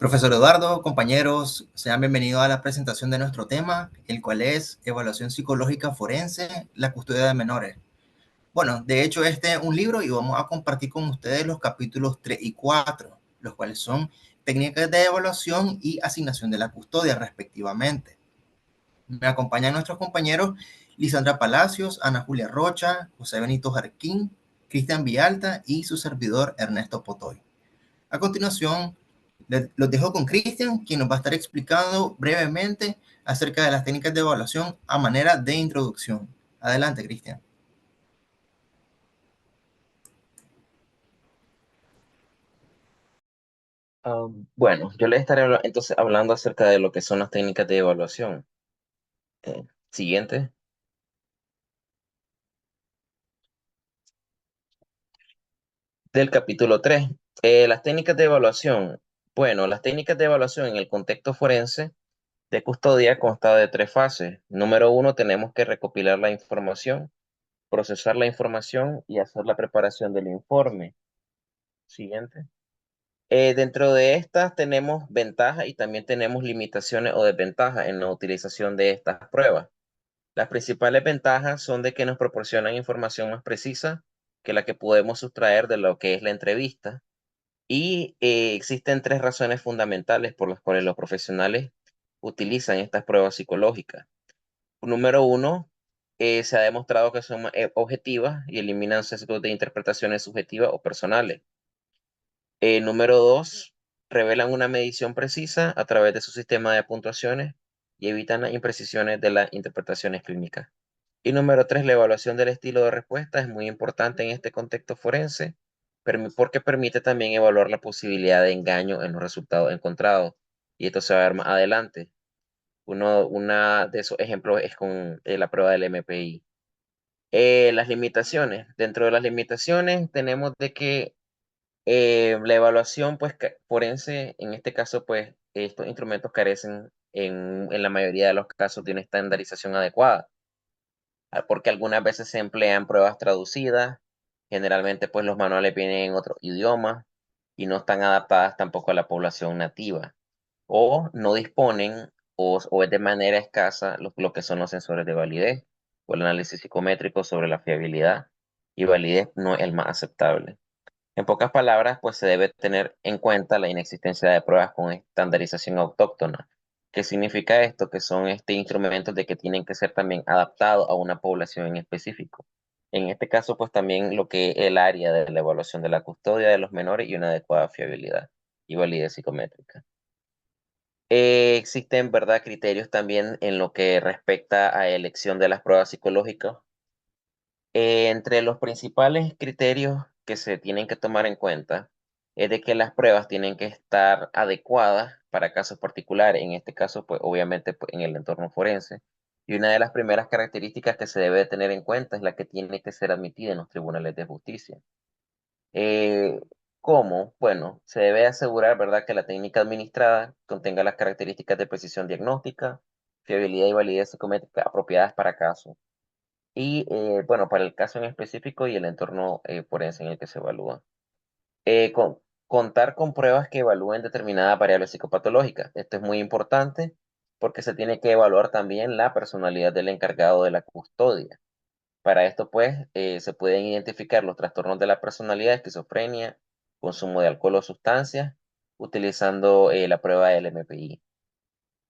Profesor Eduardo, compañeros, sean bienvenidos a la presentación de nuestro tema, el cual es Evaluación Psicológica Forense, la custodia de menores. Bueno, de hecho este es un libro y vamos a compartir con ustedes los capítulos 3 y 4, los cuales son técnicas de evaluación y asignación de la custodia respectivamente. Me acompañan nuestros compañeros Lisandra Palacios, Ana Julia Rocha, José Benito Jarquín, Cristian Villalta y su servidor Ernesto Potoy. A continuación, los dejo con Cristian, quien nos va a estar explicando brevemente acerca de las técnicas de evaluación a manera de introducción. Adelante, Cristian. Bueno, yo les estaré entonces hablando acerca de lo que son las técnicas de evaluación. Siguiente. Del capítulo 3. Las técnicas de evaluación. Bueno, las técnicas de evaluación en el contexto forense de custodia consta de tres fases. Número uno, tenemos que recopilar la información, procesar la información y hacer la preparación del informe. Siguiente. Dentro de estas tenemos ventajas y también tenemos limitaciones o desventajas en la utilización de estas pruebas. Las principales ventajas son de que nos proporcionan información más precisa que la que podemos sustraer de lo que es la entrevista. Y existen tres razones fundamentales por las cuales los profesionales utilizan estas pruebas psicológicas. Número uno, se ha demostrado que son objetivas y eliminan sesgos de interpretaciones subjetivas o personales. Número dos, revelan una medición precisa a través de su sistema de puntuaciones y evitan las imprecisiones de las interpretaciones clínicas. Y número tres, la evaluación del estilo de respuesta es muy importante en este contexto forense porque permite también evaluar la posibilidad de engaño en los resultados encontrados. Y esto se va a ver más adelante. Una de esos ejemplos es con la prueba del MPI. Las limitaciones. Dentro de las limitaciones tenemos de que la evaluación pues, forense, en este caso, pues estos instrumentos carecen en la mayoría de los casos de una estandarización adecuada, porque algunas veces se emplean pruebas traducidas, generalmente pues los manuales vienen en otro idioma y no están adaptadas tampoco a la población nativa, o no disponen o es de manera escasa lo que son los sensores de validez o el análisis psicométrico sobre la fiabilidad y validez no es el más aceptable. En pocas palabras, pues se debe tener en cuenta la inexistencia de pruebas con estandarización autóctona. ¿Qué significa esto? Que son instrumentos de que tienen que ser también adaptados a una población en específico. En este caso, pues también lo que es el área de la evaluación de la custodia de los menores y una adecuada fiabilidad y validez psicométrica. Existen, ¿verdad?, criterios también en lo que respecta a elección de las pruebas psicológicas. Entre los principales criterios que se tienen que tomar en cuenta es de que las pruebas tienen que estar adecuadas para casos particulares, en este caso, pues obviamente pues, en el entorno forense. Y una de las primeras características que se debe tener en cuenta es la que tiene que ser admitida en los tribunales de justicia. Eh, ¿Cómo? Bueno, se debe asegurar, ¿verdad?, que la técnica administrada contenga las características de precisión diagnóstica, fiabilidad y validez psicométrica apropiadas para caso. Y bueno, para el caso en específico y el entorno forense en el que se evalúa. Contar con pruebas que evalúen determinadas variables psicopatológicas. Esto es muy importante porque se tiene que evaluar también la personalidad del encargado de la custodia. Para esto, pues, se pueden identificar los trastornos de la personalidad, esquizofrenia, consumo de alcohol o sustancias, utilizando la prueba del MPI.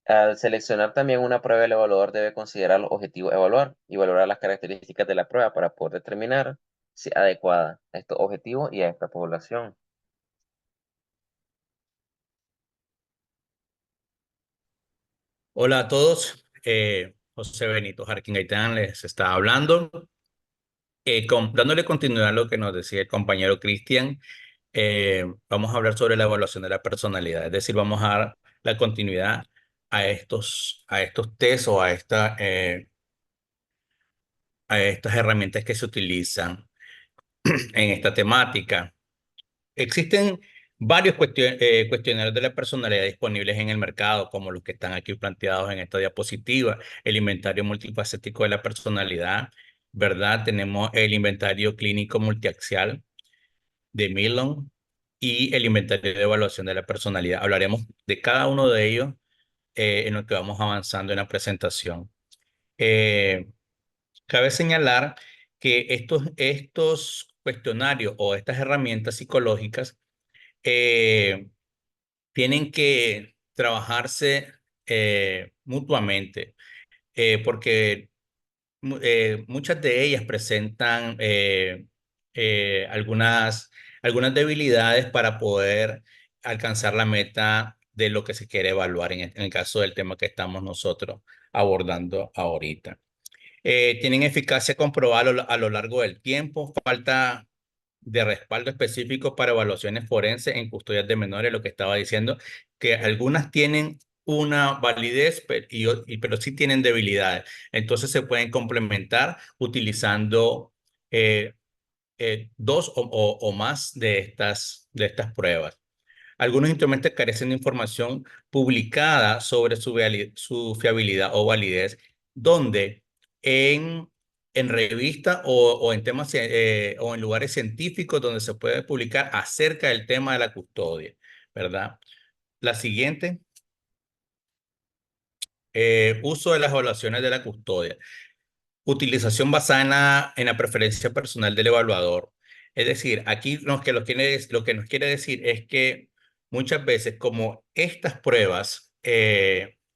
Al seleccionar también una prueba, el evaluador debe considerar los objetivos a evaluar y valorar las características de la prueba para poder determinar si es adecuada a estos objetivos y a esta población. Hola a todos, José Benito Jarquín Gaitán les está hablando. Dándole continuidad a lo que nos decía el compañero Cristian, vamos a hablar sobre la evaluación de la personalidad, es decir, vamos a dar la continuidad a estos test o a estas herramientas que se utilizan en esta temática. Existen varios cuestionarios de la personalidad disponibles en el mercado, como los que están aquí planteados en esta diapositiva. El inventario multifacético de la personalidad, ¿verdad? Tenemos el inventario clínico multiaxial de Millon y el inventario de evaluación de la personalidad. Hablaremos de cada uno de ellos en lo que vamos avanzando en la presentación. Eh, Cabe señalar que estos cuestionarios o estas herramientas psicológicas tienen que trabajarse mutuamente, porque muchas de ellas presentan algunas debilidades para poder alcanzar la meta de lo que se quiere evaluar en el caso del tema que estamos nosotros abordando ahorita. Tienen eficacia comprobada a lo largo del tiempo, falta de respaldo específico para evaluaciones forenses en custodias de menores, lo que estaba diciendo, que algunas tienen una validez, pero sí tienen debilidades. Entonces se pueden complementar utilizando eh, dos o más de estas pruebas. Algunos instrumentos carecen de información publicada sobre su fiabilidad o validez, donde en, en revistas o en temas o en lugares científicos donde se puede publicar acerca del tema de la custodia, ¿verdad? La siguiente, uso de las evaluaciones de la custodia. Utilización basada en la preferencia personal del evaluador. Es decir, aquí lo que nos quiere decir es que muchas veces, como estas pruebas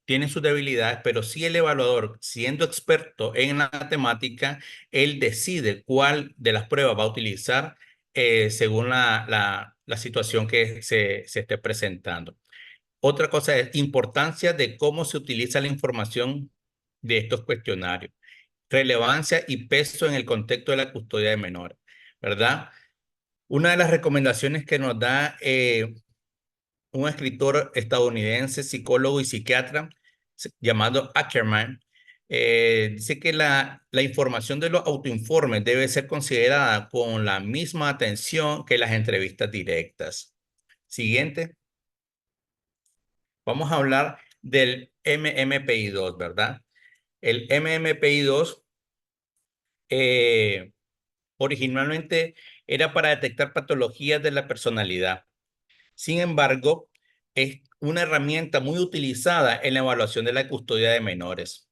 tienen sus debilidades, pero si el evaluador, siendo experto en la temática, él decide cuál de las pruebas va a utilizar según la situación que se esté presentando. Otra cosa es importancia de cómo se utiliza la información de estos cuestionarios, relevancia y peso en el contexto de la custodia de menores, ¿verdad? Una de las recomendaciones que nos da un escritor estadounidense, psicólogo y psiquiatra llamado Ackerman, dice que la información de los autoinformes debe ser considerada con la misma atención que las entrevistas directas. Siguiente. Vamos a hablar del MMPI-2, ¿verdad? El MMPI-2 originalmente era para detectar patologías de la personalidad. Sin embargo, es una herramienta muy utilizada en la evaluación de la custodia de menores.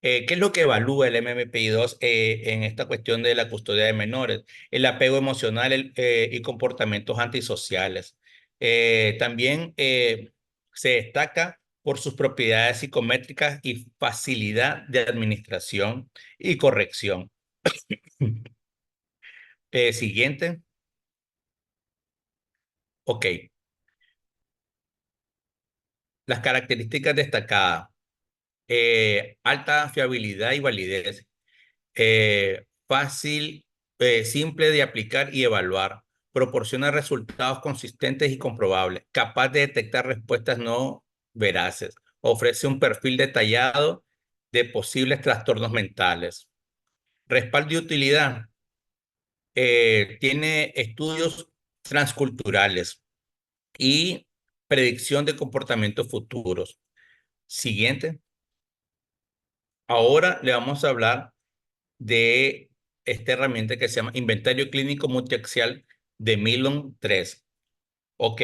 ¿Qué es lo que evalúa el MMPI-2 en esta cuestión de la custodia de menores? El apego emocional y comportamientos antisociales. También se destaca por sus propiedades psicométricas y facilidad de administración y corrección. Siguiente. Ok. Las características destacadas. Alta fiabilidad y validez. Fácil, simple de aplicar y evaluar. Proporciona resultados consistentes y comprobables. Capaz de detectar respuestas no veraces. Ofrece un perfil detallado de posibles trastornos mentales. Respaldo y utilidad. Tiene estudios transculturales y predicción de comportamientos futuros. Siguiente. Ahora le vamos a hablar de esta herramienta que se llama Inventario Clínico Multiaxial de Milon 3. Ok.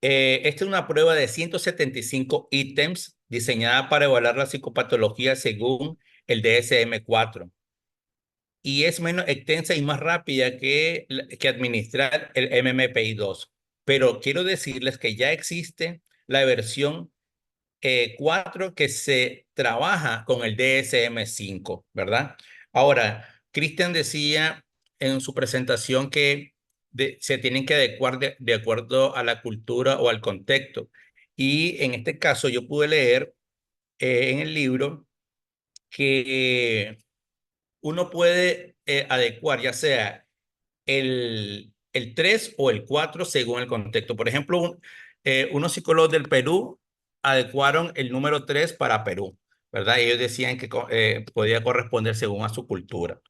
Esta es una prueba de 175 ítems diseñada para evaluar la psicopatología según el DSM-4 y es menos extensa y más rápida que administrar el MMPI-2. Pero quiero decirles que ya existe la versión 4 que se trabaja con el DSM-5, ¿verdad? Ahora, Cristian decía en su presentación que se tienen que adecuar de acuerdo a la cultura o al contexto. Y en este caso yo pude leer en el libro que uno puede adecuar ya sea el 3 o el 4 según el contexto. Por ejemplo, unos psicólogos del Perú adecuaron el número 3 para Perú, ¿verdad? Ellos decían que podía corresponder según a su cultura.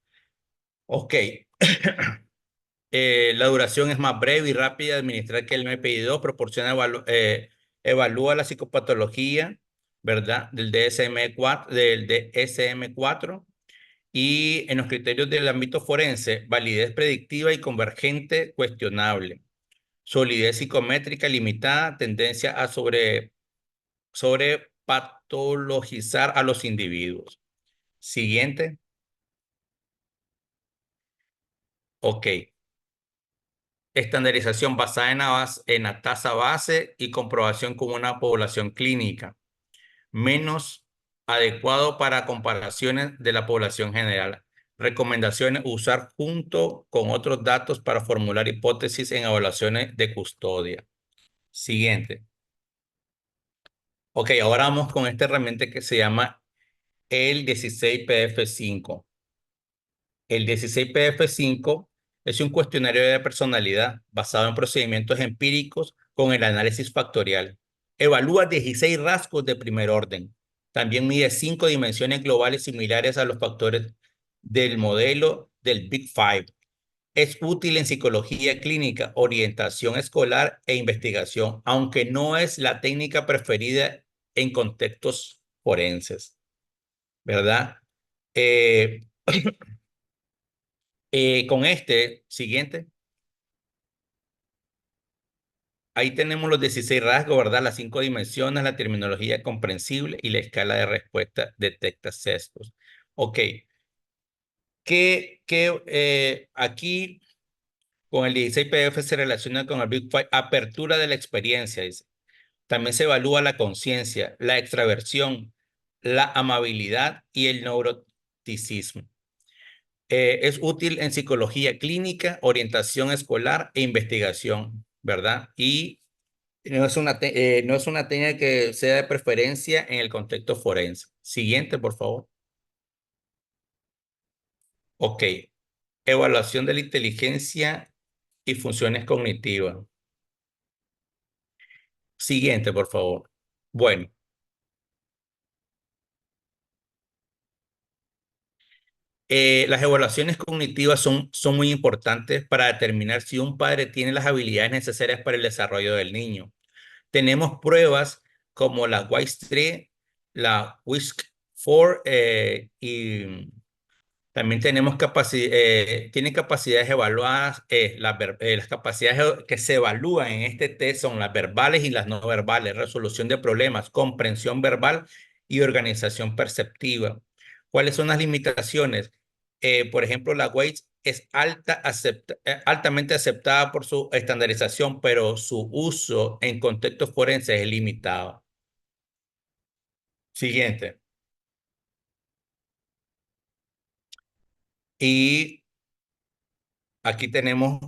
Ok. La duración es más breve y rápida de administrar que el MPI-2, evalúa la psicopatología, ¿verdad? Del DSM-4, del DSM-4 Y en los criterios del ámbito forense, validez predictiva y convergente cuestionable. Solidez psicométrica limitada, tendencia a sobre patologizar a los individuos. Siguiente. Ok. Estandarización basada en la tasa base y comprobación con una población clínica. Menos adecuado para comparaciones de la población general. Recomendaciones: usar junto con otros datos para formular hipótesis en evaluaciones de custodia. Siguiente. Ok, ahora vamos con esta herramienta que se llama el 16PF5. El 16PF5 es un cuestionario de personalidad basado en procedimientos empíricos con el análisis factorial. Evalúa 16 rasgos de primer orden. También mide 5 dimensiones globales similares a los factores del modelo del Big Five. Es útil en psicología clínica, orientación escolar e investigación, aunque no es la técnica preferida en contextos forenses, ¿verdad? Eh, con este siguiente, ahí tenemos los 16 rasgos, ¿verdad? Las 5 dimensiones, la terminología comprensible y la escala de respuesta detecta sesgos. Ok, aquí con el 16PF se relaciona con el Big Five, apertura de la experiencia, dice. También se evalúa la conciencia, la extraversión, la amabilidad y el neuroticismo. Es útil en psicología clínica, orientación escolar e investigación, ¿verdad? Y no es una técnica que sea de preferencia en el contexto forense. Siguiente, por favor. Ok. Evaluación de la inteligencia y funciones cognitivas. Siguiente, por favor. Bueno, las evaluaciones cognitivas son muy importantes para determinar si un padre tiene las habilidades necesarias para el desarrollo del niño. Tenemos pruebas como la WISC-3, la WISC-4 y también tenemos tienen capacidades evaluadas. Las capacidades que se evalúan en este test son las verbales y las no verbales: resolución de problemas, comprensión verbal y organización perceptiva. ¿Cuáles son las limitaciones? Por ejemplo, la WAIS es altamente aceptada por su estandarización, pero su uso en contextos forenses es limitado. Siguiente. Y aquí tenemos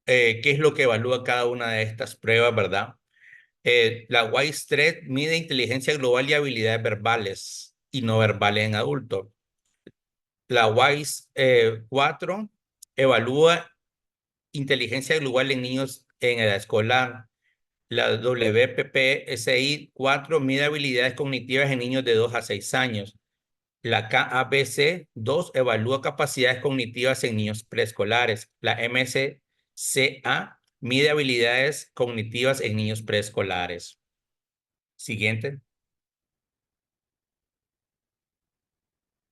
qué es lo que evalúa cada una de estas pruebas, ¿verdad? La WISE-3 mide inteligencia global y habilidades verbales y no verbales en adultos. La WISE-4 evalúa inteligencia global en niños en edad escolar. La WPPSI-4 mide habilidades cognitivas en niños de 2 a 6 años. La KABC-2 evalúa capacidades cognitivas en niños preescolares. La MSCA mide habilidades cognitivas en niños preescolares. Siguiente.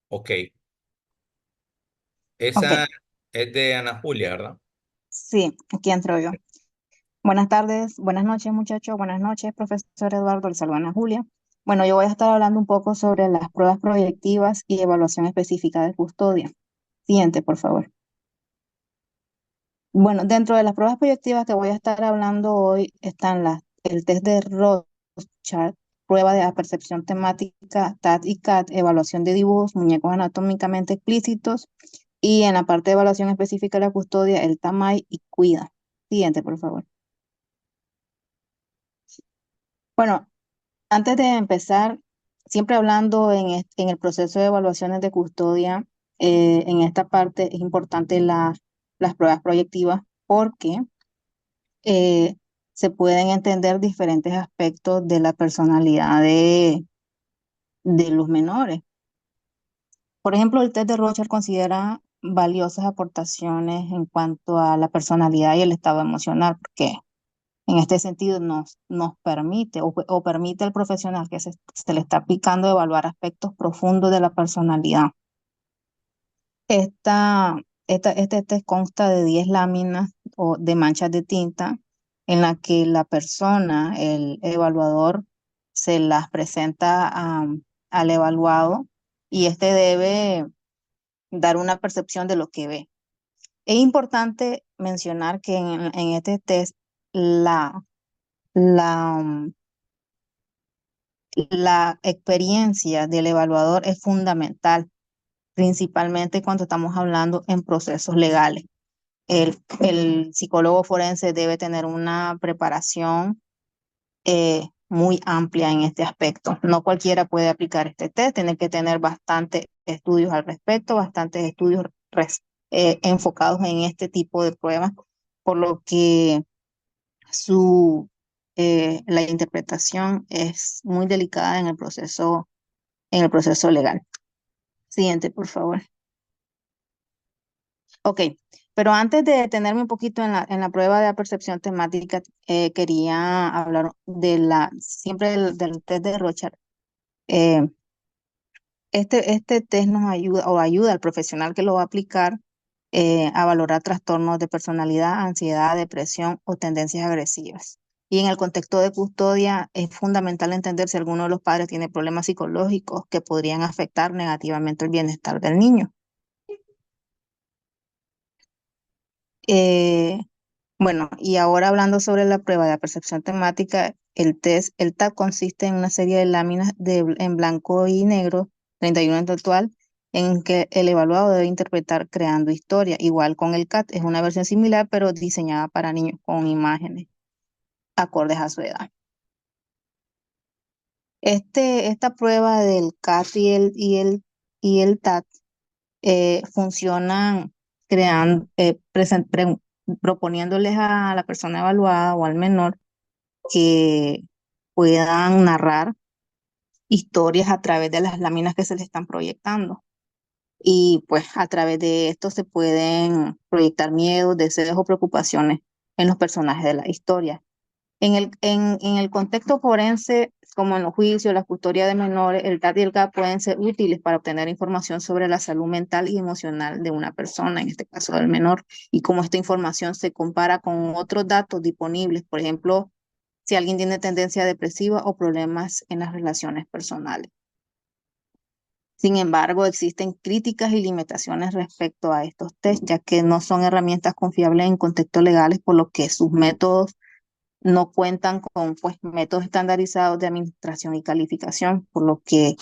Ok. Ok, Esa es de Ana Julia, ¿verdad? sí, aquí entro yo. Buenas tardes, buenas noches muchachos, buenas noches profesor Eduardo, les saluda Ana Julia. Bueno, yo voy a estar hablando un poco sobre las pruebas proyectivas y evaluación específica de custodia. Siguiente, por favor. Bueno, dentro de las pruebas proyectivas que voy a estar hablando hoy están el test de Rorschach, prueba de apercepción temática, TAT y CAT, evaluación de dibujos, muñecos anatómicamente explícitos, y en la parte de evaluación específica de la custodia, el TAMAI y CUIDA. Siguiente, por favor. Bueno, antes de empezar, siempre hablando en el proceso de evaluaciones de custodia, en esta parte es importante las pruebas proyectivas porque eh, se pueden entender diferentes aspectos de la personalidad de los menores. Por ejemplo, el test de Rorschach considera valiosas aportaciones en cuanto a la personalidad y el estado emocional, porque en este sentido nos permite o permite al profesional que se le está aplicando evaluar aspectos profundos de la personalidad. Este test consta de 10 láminas o de manchas de tinta en la que la persona, el evaluador, se las presenta al evaluado y este debe dar una percepción de lo que ve. Es importante mencionar que en este test la, la, la experiencia del evaluador es fundamental, principalmente cuando estamos hablando en procesos legales. El psicólogo forense debe tener una preparación muy amplia en este aspecto. No cualquiera puede aplicar este test, tiene que tener bastantes estudios al respecto, bastantes estudios enfocados en este tipo de pruebas, por lo que la interpretación es muy delicada en el proceso legal. Siguiente, por favor. Ok, pero antes de detenerme un poquito en la prueba de percepción temática, quería hablar siempre del test de Rorschach. Este test nos ayuda o ayuda al profesional que lo va a aplicar a valorar trastornos de personalidad, ansiedad, depresión o tendencias agresivas. Y en el contexto de custodia es fundamental entender si alguno de los padres tiene problemas psicológicos que podrían afectar negativamente el bienestar del niño. Bueno, y ahora hablando sobre la prueba de percepción temática, el TAT consiste en una serie de láminas en blanco y negro, 31 en total, en que el evaluado debe interpretar creando historia. Igual con el CAT, es una versión similar, pero diseñada para niños con imágenes acordes a su edad. Esta prueba del CAT y el TAT funcionan proponiéndoles a la persona evaluada o al menor que puedan narrar historias a través de las láminas que se les están proyectando. Y pues a través de esto se pueden proyectar miedos, deseos o preocupaciones en los personajes de la historia. En el contexto forense, como en los juicios, la custodia de menores, el TAT y el CAP pueden ser útiles para obtener información sobre la salud mental y emocional de una persona, en este caso del menor, y cómo esta información se compara con otros datos disponibles, por ejemplo, si alguien tiene tendencia depresiva o problemas en las relaciones personales. Sin embargo, existen críticas y limitaciones respecto a estos test, ya que no son herramientas confiables en contextos legales, por lo que sus métodos no cuentan con métodos estandarizados de administración y calificación, por lo que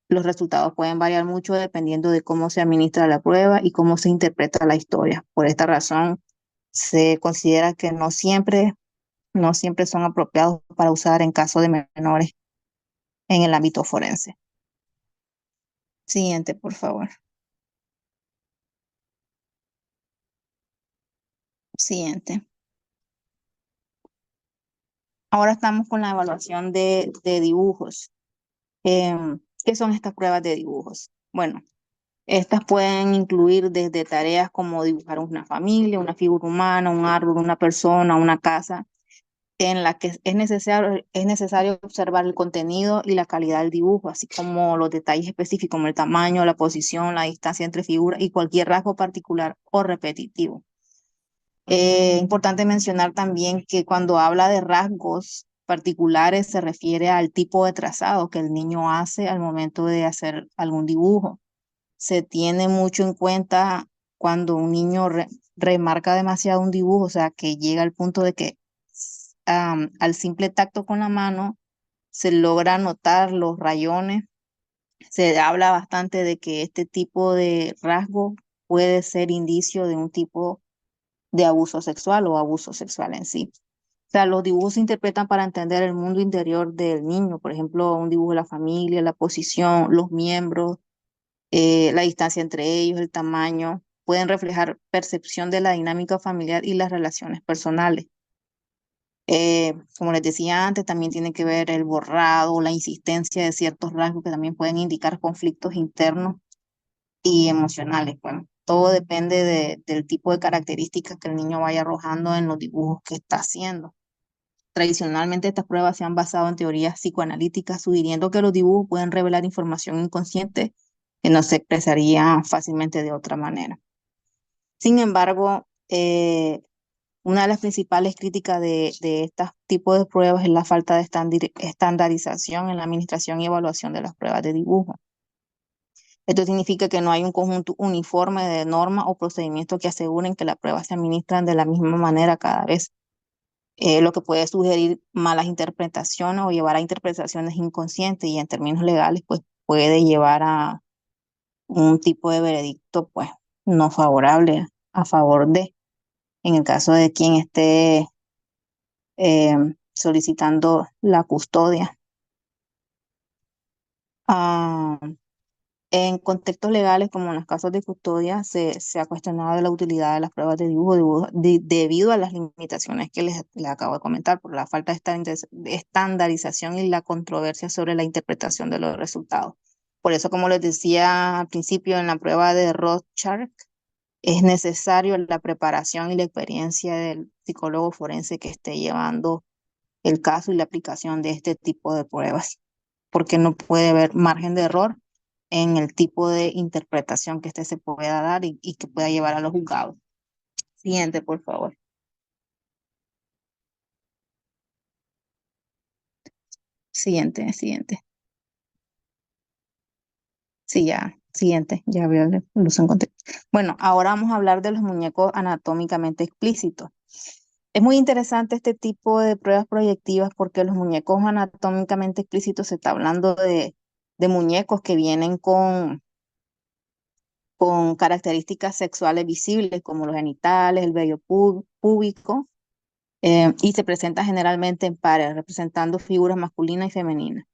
los resultados pueden variar mucho dependiendo de cómo se administra la prueba y cómo se interpreta la historia. Por esta razón, se considera que no siempre son apropiados para usar en caso de menores en el ámbito forense. Siguiente, por favor. Siguiente. Ahora estamos con la evaluación de dibujos. ¿Qué son estas pruebas de dibujos? Bueno, estas pueden incluir desde tareas como dibujar una familia, una figura humana, un árbol, una persona, una casa, en la que es necesario observar el contenido y la calidad del dibujo, así como los detalles específicos como el tamaño, la posición, la distancia entre figuras y cualquier rasgo particular o repetitivo. Importante mencionar también que cuando habla de rasgos particulares se refiere al tipo de trazado que el niño hace al momento de hacer algún dibujo. Se tiene mucho en cuenta cuando un niño remarca demasiado un dibujo, o sea, que llega al punto de que al simple tacto con la mano se logra notar los rayones. Se habla bastante de que este tipo de rasgo puede ser indicio de un tipo de abuso sexual o abuso sexual en sí. O sea, los dibujos se interpretan para entender el mundo interior del niño, por ejemplo, un dibujo de la familia, la posición, los miembros, la distancia entre ellos, el tamaño, pueden reflejar percepción de la dinámica familiar y las relaciones personales. Como les decía antes, también tiene que ver el borrado, la insistencia de ciertos rasgos que también pueden indicar conflictos internos y emocionales. Bueno, todo depende del tipo de características que el niño vaya arrojando en los dibujos que está haciendo. Tradicionalmente estas pruebas se han basado en teorías psicoanalíticas, sugiriendo que los dibujos pueden revelar información inconsciente que no se expresaría fácilmente de otra manera. Sin embargo, una de las principales críticas de estos tipos de pruebas es la falta de estandarización en la administración y evaluación de las pruebas de dibujo. Esto significa que no hay un conjunto uniforme de normas o procedimientos que aseguren que las pruebas se administran de la misma manera cada vez, lo que puede sugerir malas interpretaciones o llevar a interpretaciones inconscientes y en términos legales pues puede llevar a un tipo de veredicto pues no favorable a favor de, en el caso de quien esté eh, solicitando la custodia. Ah, en contextos legales, como en los casos de custodia, se ha cuestionado de la utilidad de las pruebas de dibujo, debido a las limitaciones que les acabo de comentar, por la falta de estandarización y la controversia sobre la interpretación de los resultados. Por eso, como les decía al principio, en la prueba de Rorschach, es necesario la preparación y la experiencia del psicólogo forense que esté llevando el caso y la aplicación de este tipo de pruebas, porque no puede haber margen de error en el tipo de interpretación que éste se pueda dar y que pueda llevar a los juzgados. Siguiente, por favor. Siguiente. Sí, ya, siguiente, ya veo el uso en contexto. Bueno, ahora vamos a hablar de los muñecos anatómicamente explícitos. Es muy interesante este tipo de pruebas proyectivas porque los muñecos anatómicamente explícitos se está hablando de muñecos que vienen con características sexuales visibles como los genitales, el vello púbico, y se presenta generalmente en pares, representando figuras masculinas y femeninas.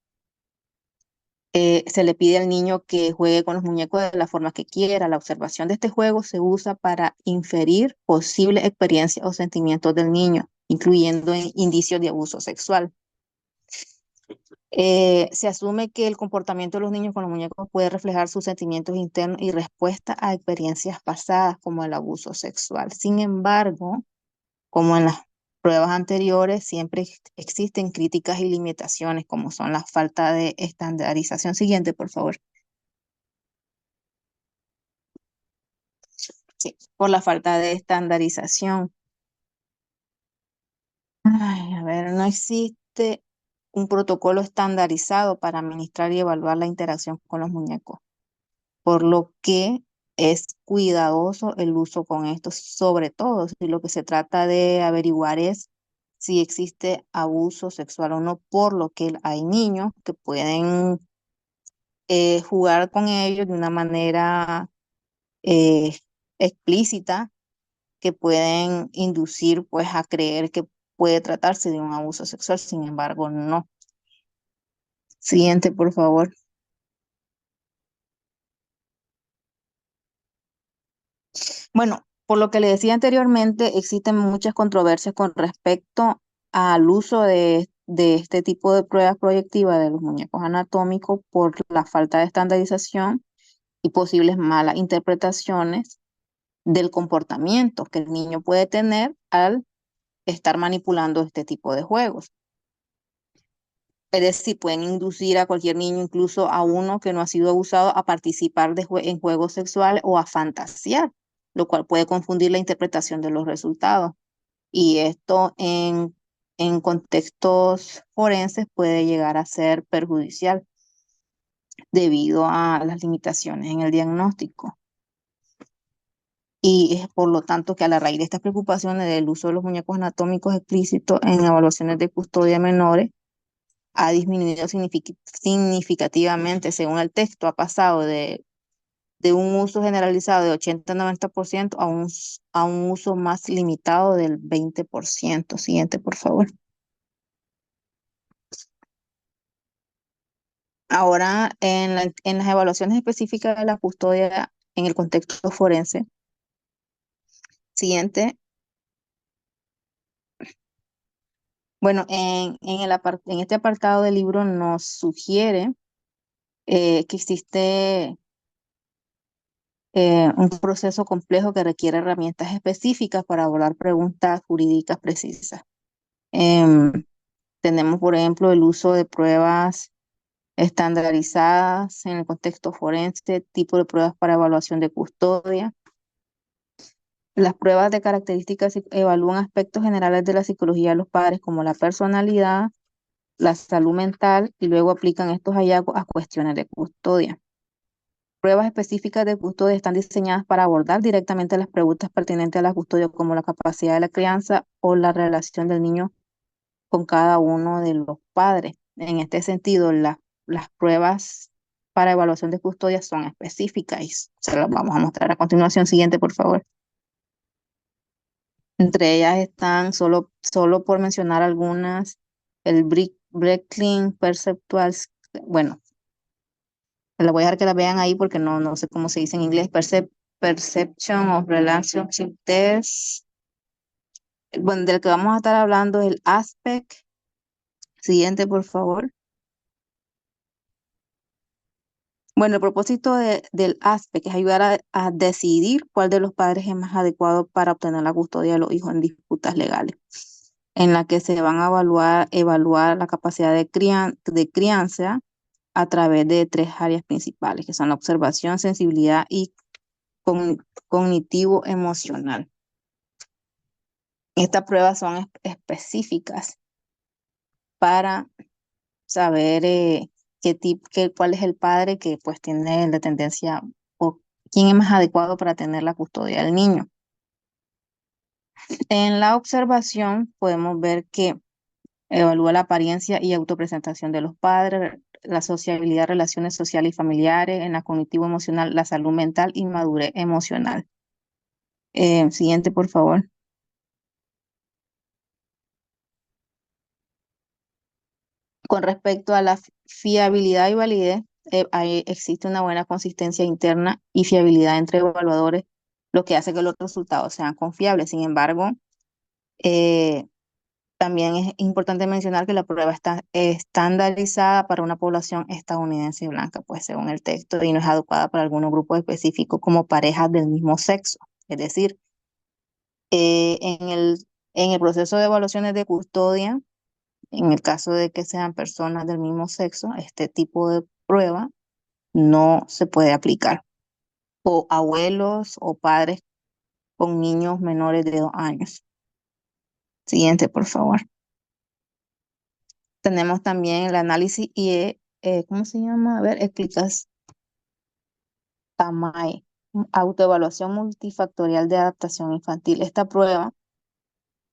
Se le pide al niño que juegue con los muñecos de la forma que quiera. La observación de este juego se usa para inferir posibles experiencias o sentimientos del niño, incluyendo indicios de abuso sexual. Se asume que el comportamiento de los niños con los muñecos puede reflejar sus sentimientos internos y respuesta a experiencias pasadas como el abuso sexual. Sin embargo, como en las pruebas anteriores, siempre existen críticas y limitaciones, como son la falta de estandarización. Siguiente, por favor. Sí, por la falta de estandarización. Ay, a ver, no existe un protocolo estandarizado para administrar y evaluar la interacción con los muñecos, por lo que es cuidadoso el uso con estos, sobre todo si lo que se trata de averiguar es si existe abuso sexual o no, por lo que hay niños que pueden jugar con ellos de una manera eh, explícita, que pueden inducir pues a creer que puede tratarse de un abuso sexual, sin embargo no. Siguiente, por favor. Bueno, por lo que le decía anteriormente, existen muchas controversias con respecto al uso de este tipo de pruebas proyectivas de los muñecos anatómicos por la falta de estandarización y posibles malas interpretaciones del comportamiento que el niño puede tener al estar manipulando este tipo de juegos. Es decir, pueden inducir a cualquier niño, incluso a uno que no ha sido abusado, a participar en juegos sexuales o a fantasear, lo cual puede confundir la interpretación de los resultados. Y esto en contextos forenses puede llegar a ser perjudicial debido a las limitaciones en el diagnóstico. Y es por lo tanto que a la raíz de estas preocupaciones del uso de los muñecos anatómicos explícitos en evaluaciones de custodia menores, ha disminuido significativamente, según el texto, ha pasado de un uso generalizado de 80-90% a un uso más limitado del 20%. Siguiente, por favor. Ahora, en las evaluaciones específicas de la custodia en el contexto forense, siguiente. Bueno, en este apartado del libro nos sugiere que existe un proceso complejo que requiere herramientas específicas para abordar preguntas jurídicas precisas. Tenemos, por ejemplo, el uso de pruebas estandarizadas en el contexto forense, tipo de pruebas para evaluación de custodia. Las pruebas de características evalúan aspectos generales de la psicología de los padres como la personalidad, la salud mental y luego aplican estos hallazgos a cuestiones de custodia. Pruebas específicas de custodia están diseñadas para abordar directamente las preguntas pertinentes a la custodia como la capacidad de la crianza o la relación del niño con cada uno de los padres. En este sentido, las pruebas para evaluación de custodia son específicas y se las vamos a mostrar a continuación. Siguiente, por favor. Entre ellas están, solo por mencionar algunas, el Breckling Perceptual, bueno, la voy a dejar que la vean ahí porque no sé cómo se dice en inglés, Perception of Relationship Test. Bueno, del que vamos a estar hablando es el Aspect. Siguiente, por favor. Bueno, el propósito del ASPEC es ayudar a decidir cuál de los padres es más adecuado para obtener la custodia de los hijos en disputas legales, en la que se van a evaluar la capacidad de crianza a través de 3 áreas principales, que son la observación, sensibilidad y cognitivo-emocional. Estas pruebas son específicas para saber cuál es el padre que pues tiene la tendencia o quién es más adecuado para tener la custodia del niño. En la observación podemos ver que evalúa la apariencia y autopresentación de los padres, la sociabilidad, relaciones sociales y familiares, en la cognitivo-emocional, la salud mental y madurez emocional. Siguiente, por favor. Con respecto a la fiabilidad y validez, existe una buena consistencia interna y fiabilidad entre evaluadores, lo que hace que los resultados sean confiables. Sin embargo, también es importante mencionar que la prueba está estandarizada para una población estadounidense blanca, pues según el texto, y no es adecuada para algunos grupos específicos como parejas del mismo sexo. Es decir, en el proceso de evaluaciones de custodia, en el caso de que sean personas del mismo sexo, este tipo de prueba no se puede aplicar. O abuelos o padres con niños menores de 2 años. Siguiente, por favor. Tenemos también el análisis y, ¿cómo se llama? A ver, explicas TAMAI, autoevaluación multifactorial de adaptación infantil. Esta prueba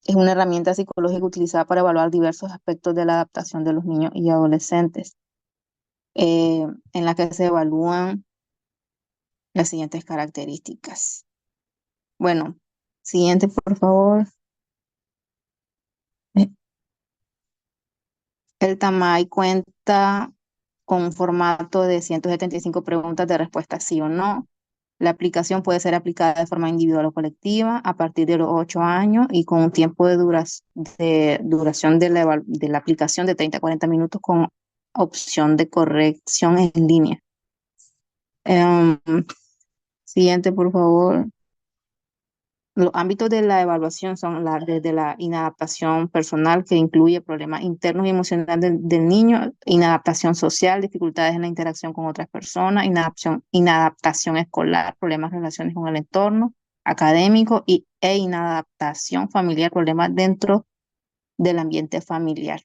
es una herramienta psicológica utilizada para evaluar diversos aspectos de la adaptación de los niños y adolescentes, en la que se evalúan las siguientes características. Bueno, siguiente, por favor. El TAMAI cuenta con un formato de 175 preguntas de respuesta sí o no. La aplicación puede ser aplicada de forma individual o colectiva a partir de los 8 años y con un tiempo de duración de la aplicación de 30 a 40 minutos con opción de corrección en línea. Siguiente, por favor. Los ámbitos de la evaluación son desde la inadaptación personal, que incluye problemas internos y emocionales del niño, inadaptación social, dificultades en la interacción con otras personas, inadaptación escolar, problemas en relaciones con el entorno académico e inadaptación familiar, problemas dentro del ambiente familiar.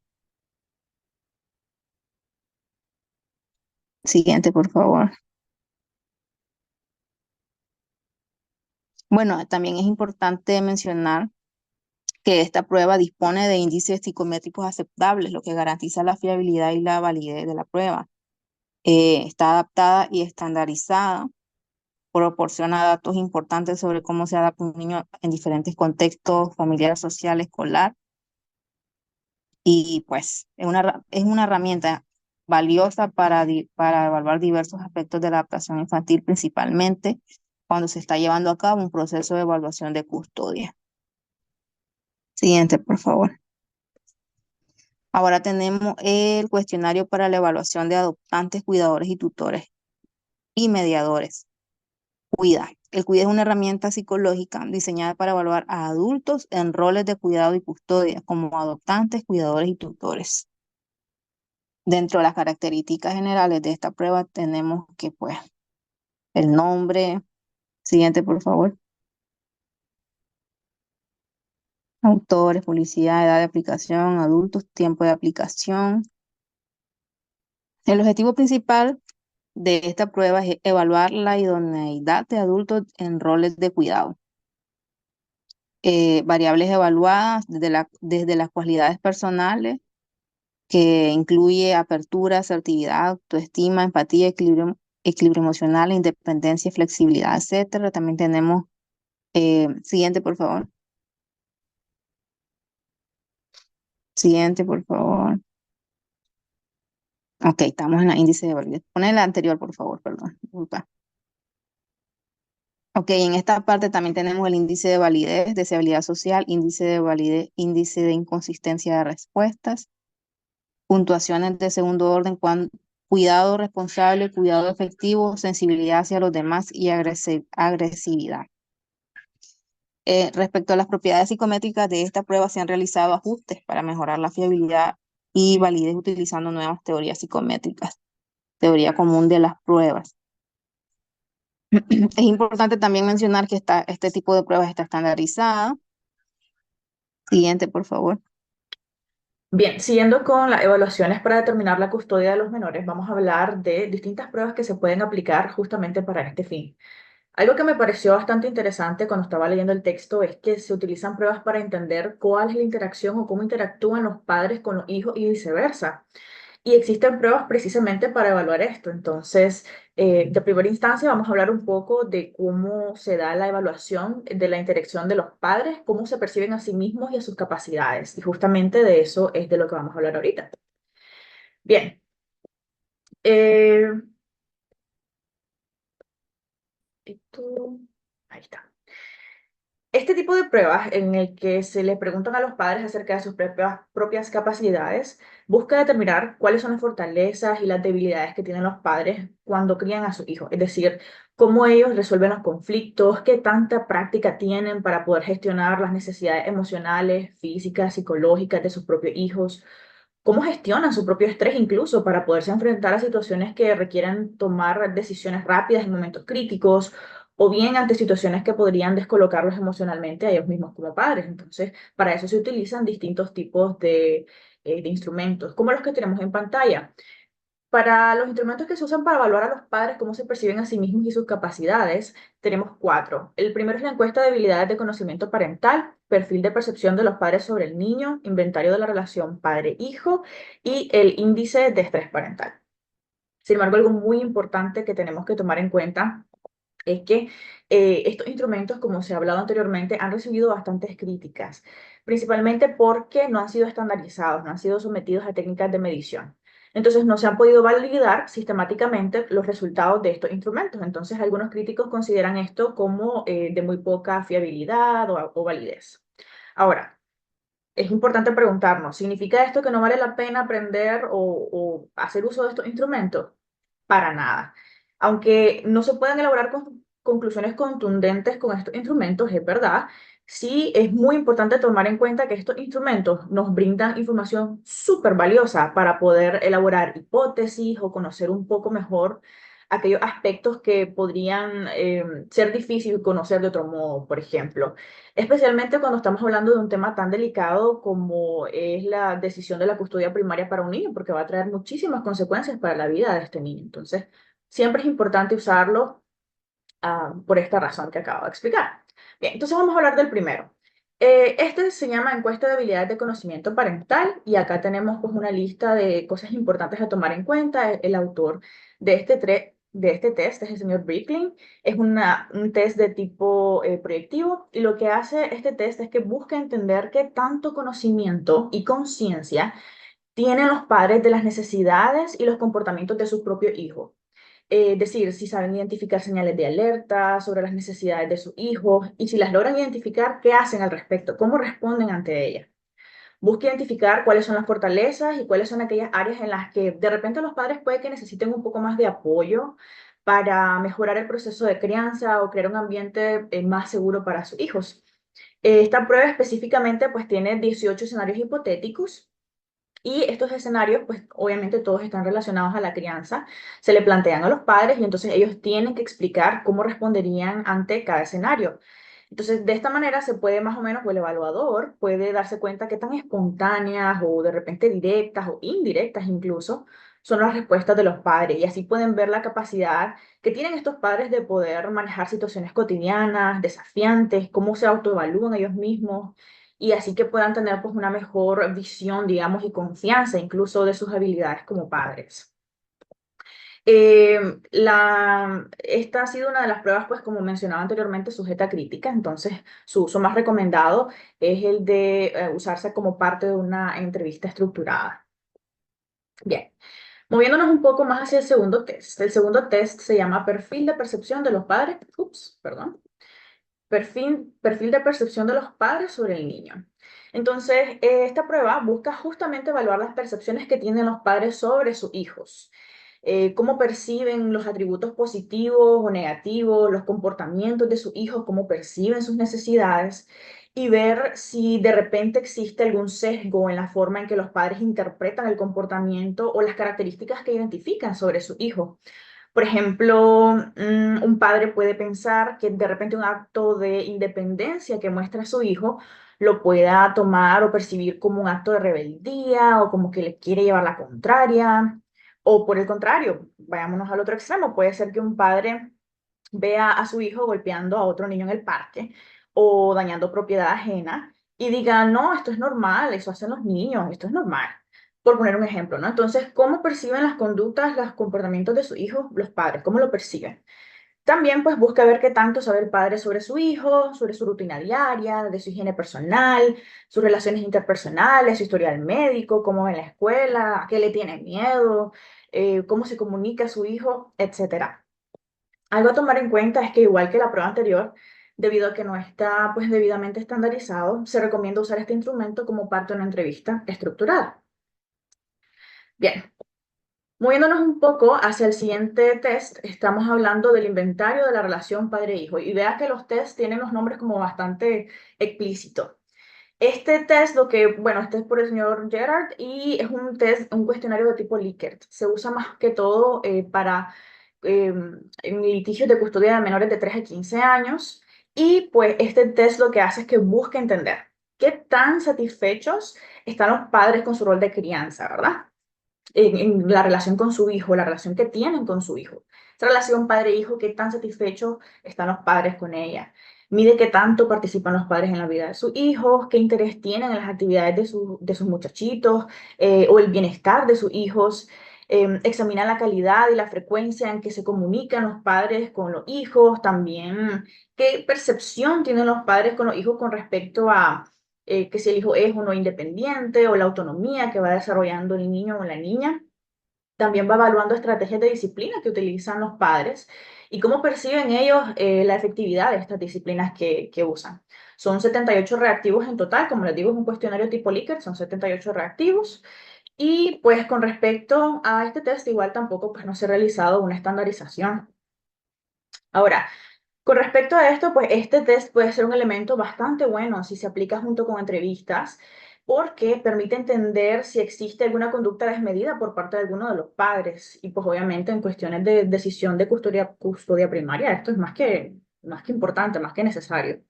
Siguiente, por favor. Bueno, también es importante mencionar que esta prueba dispone de índices psicométricos aceptables, lo que garantiza la fiabilidad y la validez de la prueba. Está adaptada y estandarizada, proporciona datos importantes sobre cómo se adapta un niño en diferentes contextos familiar, social, escolar, y pues es una herramienta valiosa para evaluar diversos aspectos de la adaptación infantil, principalmente cuando se está llevando a cabo un proceso de evaluación de custodia. Siguiente, por favor. Ahora tenemos el cuestionario para la evaluación de adoptantes, cuidadores y tutores y mediadores. CUIDA. El CUIDA es una herramienta psicológica diseñada para evaluar a adultos en roles de cuidado y custodia, como adoptantes, cuidadores y tutores. Dentro de las características generales de esta prueba tenemos que, pues, el nombre. Siguiente, por favor. Autores, publicidad, edad de aplicación, adultos, tiempo de aplicación. El objetivo principal de esta prueba es evaluar la idoneidad de adultos en roles de cuidado. Variables evaluadas desde las cualidades personales, que incluye apertura, asertividad, autoestima, empatía, equilibrio emocional, independencia, flexibilidad, etcétera. También tenemos, siguiente, por favor. Siguiente, por favor. Ok, estamos en el índice de validez. Pon el anterior, por favor, perdón. Disculpa. Ok, en esta parte también tenemos el índice de validez, deseabilidad social, índice de validez, índice de inconsistencia de respuestas, puntuaciones de segundo orden, cuidado responsable, cuidado efectivo, sensibilidad hacia los demás y agresividad. Respecto a las propiedades psicométricas de esta prueba, se han realizado ajustes para mejorar la fiabilidad y validez utilizando nuevas teorías psicométricas, teoría común de las pruebas. Es importante también mencionar que este tipo de pruebas está estandarizada. Siguiente, por favor. Bien, siguiendo con las evaluaciones para determinar la custodia de los menores, vamos a hablar de distintas pruebas que se pueden aplicar justamente para este fin. Algo que me pareció bastante interesante cuando estaba leyendo el texto es que se utilizan pruebas para entender cuál es la interacción o cómo interactúan los padres con los hijos y viceversa. Y existen pruebas precisamente para evaluar esto. Entonces, de primera instancia vamos a hablar un poco de cómo se da la evaluación de la interacción de los padres, cómo se perciben a sí mismos y a sus capacidades. Y justamente de eso es de lo que vamos a hablar ahorita. Bien. Ahí está. Este tipo de pruebas en el que se le preguntan a los padres acerca de sus propias capacidades busca determinar cuáles son las fortalezas y las debilidades que tienen los padres cuando crían a sus hijos, es decir, cómo ellos resuelven los conflictos, qué tanta práctica tienen para poder gestionar las necesidades emocionales, físicas, psicológicas de sus propios hijos, cómo gestionan su propio estrés incluso para poderse enfrentar a situaciones que requieren tomar decisiones rápidas en momentos críticos o bien ante situaciones que podrían descolocarlos emocionalmente a ellos mismos como padres. Entonces, para eso se utilizan distintos tipos de instrumentos, como los que tenemos en pantalla. Para los instrumentos que se usan para evaluar a los padres cómo se perciben a sí mismos y sus capacidades, tenemos 4. El primero es la encuesta de habilidades de conocimiento parental, perfil de percepción de los padres sobre el niño, inventario de la relación padre-hijo y el índice de estrés parental. Sin embargo, algo muy importante que tenemos que tomar en cuenta es que estos instrumentos, como se ha hablado anteriormente, han recibido bastantes críticas, principalmente porque no han sido estandarizados, no han sido sometidos a técnicas de medición. Entonces, no se han podido validar sistemáticamente los resultados de estos instrumentos. Entonces, algunos críticos consideran esto como de muy poca fiabilidad o validez. Ahora, es importante preguntarnos, ¿significa esto que no vale la pena aprender o hacer uso de estos instrumentos? Para nada. Aunque no se puedan elaborar conclusiones contundentes con estos instrumentos, es verdad, sí es muy importante tomar en cuenta que estos instrumentos nos brindan información súper valiosa para poder elaborar hipótesis o conocer un poco mejor aquellos aspectos que podrían ser difíciles conocer de otro modo, por ejemplo. Especialmente cuando estamos hablando de un tema tan delicado como es la decisión de la custodia primaria para un niño, porque va a traer muchísimas consecuencias para la vida de este niño. Entonces, siempre es importante usarlo por esta razón que acabo de explicar. Bien, entonces vamos a hablar del primero. Este se llama encuesta de habilidades de conocimiento parental y acá tenemos pues una lista de cosas importantes a tomar en cuenta. El autor de este test es el señor Brickling. Es un test de tipo proyectivo y lo que hace este test es que busca entender qué tanto conocimiento y conciencia tienen los padres de las necesidades y los comportamientos de su propio hijo. Es decir, si saben identificar señales de alerta sobre las necesidades de sus hijos y si las logran identificar, ¿qué hacen al respecto? ¿Cómo responden ante ellas? Busca identificar cuáles son las fortalezas y cuáles son aquellas áreas en las que de repente los padres puede que necesiten un poco más de apoyo para mejorar el proceso de crianza o crear un ambiente más seguro para sus hijos. Esta prueba específicamente pues tiene 18 escenarios hipotéticos Y estos escenarios, pues obviamente todos están relacionados a la crianza, se le plantean a los padres y entonces ellos tienen que explicar cómo responderían ante cada escenario. Entonces, de esta manera se puede más o menos, o el evaluador puede darse cuenta qué tan espontáneas o de repente directas o indirectas incluso son las respuestas de los padres y así pueden ver la capacidad que tienen estos padres de poder manejar situaciones cotidianas, desafiantes, cómo se autoevalúan ellos mismos y así que puedan tener pues una mejor visión, digamos, y confianza incluso de sus habilidades como padres. Esta ha sido una de las pruebas, pues como mencionaba anteriormente, sujeta a crítica, entonces su uso más recomendado es el de usarse como parte de una entrevista estructurada. Bien, moviéndonos un poco más hacia el segundo test. El segundo test se llama perfil de percepción de los padres, perdón, perfil de percepción de los padres sobre el niño. Entonces, esta prueba busca justamente evaluar las percepciones que tienen los padres sobre sus hijos. Cómo perciben los atributos positivos o negativos, los comportamientos de sus hijos, cómo perciben sus necesidades y ver si de repente existe algún sesgo en la forma en que los padres interpretan el comportamiento o las características que identifican sobre su hijo. Por ejemplo, un padre puede pensar que de repente un acto de independencia que muestra su hijo lo pueda tomar o percibir como un acto de rebeldía o como que le quiere llevar la contraria. O por el contrario, vayámonos al otro extremo, puede ser que un padre vea a su hijo golpeando a otro niño en el parque o dañando propiedad ajena y diga, no, esto es normal, eso hacen los niños, esto es normal. Por poner un ejemplo, ¿no? Entonces, ¿cómo perciben las conductas, los comportamientos de su hijo los padres? ¿Cómo lo perciben? También pues busca ver qué tanto sabe el padre sobre su hijo, sobre su rutina diaria, de su higiene personal, sus relaciones interpersonales, su historial médico, cómo va en la escuela, a qué le tiene miedo, cómo se comunica su hijo, etcétera. Algo a tomar en cuenta es que igual que la prueba anterior, debido a que no está pues debidamente estandarizado, se recomienda usar este instrumento como parte de una entrevista estructurada. Bien, moviéndonos un poco hacia el siguiente test, estamos hablando del inventario de la relación padre-hijo y vea que los tests tienen los nombres como bastante explícitos. Este test, este es por el señor Gerard y es un test, un cuestionario de tipo Likert. Se usa más que todo para en litigios de custodia de menores de 3 a 15 años. Y pues este test lo que hace es que busca entender qué tan satisfechos están los padres con su rol de crianza, ¿verdad? En la relación con su hijo, la relación que tienen con su hijo. Esa relación padre-hijo, qué tan satisfechos están los padres con ella. Mide qué tanto participan los padres en la vida de sus hijos, qué interés tienen en las actividades de sus muchachitos o el bienestar de sus hijos. Examina la calidad y la frecuencia en que se comunican los padres con los hijos. También qué percepción tienen los padres con los hijos con respecto a que si el hijo es o no independiente o la autonomía que va desarrollando el niño o la niña. También va evaluando estrategias de disciplina que utilizan los padres y cómo perciben ellos la efectividad de estas disciplinas que usan. Son 78 reactivos en total, como les digo, es un cuestionario tipo Likert, son 78 reactivos. Y pues con respecto a este test, igual tampoco pues no se ha realizado una estandarización. Ahora, con respecto a esto, pues este test puede ser un elemento bastante bueno si se aplica junto con entrevistas, porque permite entender si existe alguna conducta desmedida por parte de alguno de los padres. Y pues obviamente en cuestiones de decisión de custodia primaria, esto es más que importante, más que necesario.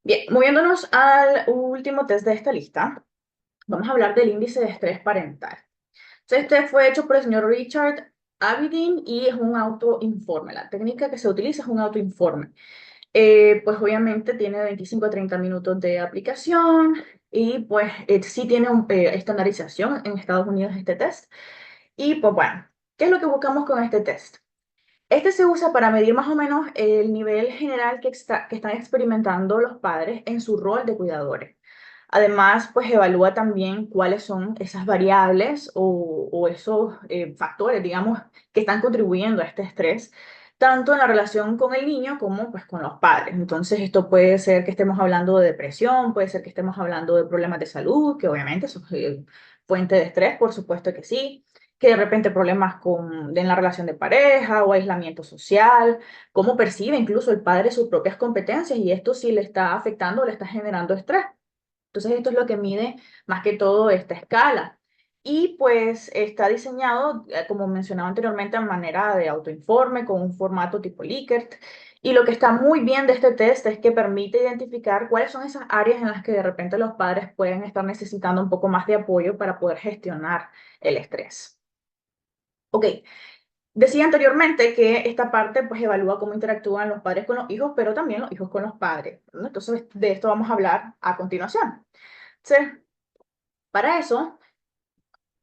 Bien, moviéndonos al último test de esta lista, vamos a hablar del índice de estrés parental. Este fue hecho por el señor Richard Abidin y es un autoinforme. La técnica que se utiliza es un autoinforme. Pues obviamente tiene 25 a 30 minutos de aplicación y pues sí tiene una estandarización en Estados Unidos este test. Y pues bueno, ¿qué es lo que buscamos con este test? Este se usa para medir más o menos el nivel general que están experimentando los padres en su rol de cuidadores. Además, pues evalúa también cuáles son esas variables o esos factores, digamos, que están contribuyendo a este estrés, tanto en la relación con el niño como pues con los padres. Entonces, esto puede ser que estemos hablando de depresión, puede ser que estemos hablando de problemas de salud, que obviamente son fuente de estrés, por supuesto que sí, que de repente problemas en la relación de pareja o aislamiento social, cómo percibe incluso el padre sus propias competencias y esto sí le está afectando o le está generando estrés. Entonces esto es lo que mide más que todo esta escala. Y pues está diseñado, como mencionaba anteriormente, de manera de autoinforme, con un formato tipo Likert. Y lo que está muy bien de este test es que permite identificar cuáles son esas áreas en las que de repente los padres pueden estar necesitando un poco más de apoyo para poder gestionar el estrés. Ok, decía anteriormente que esta parte pues evalúa cómo interactúan los padres con los hijos, pero también los hijos con los padres, ¿no? Entonces de esto vamos a hablar a continuación. Entonces, para eso,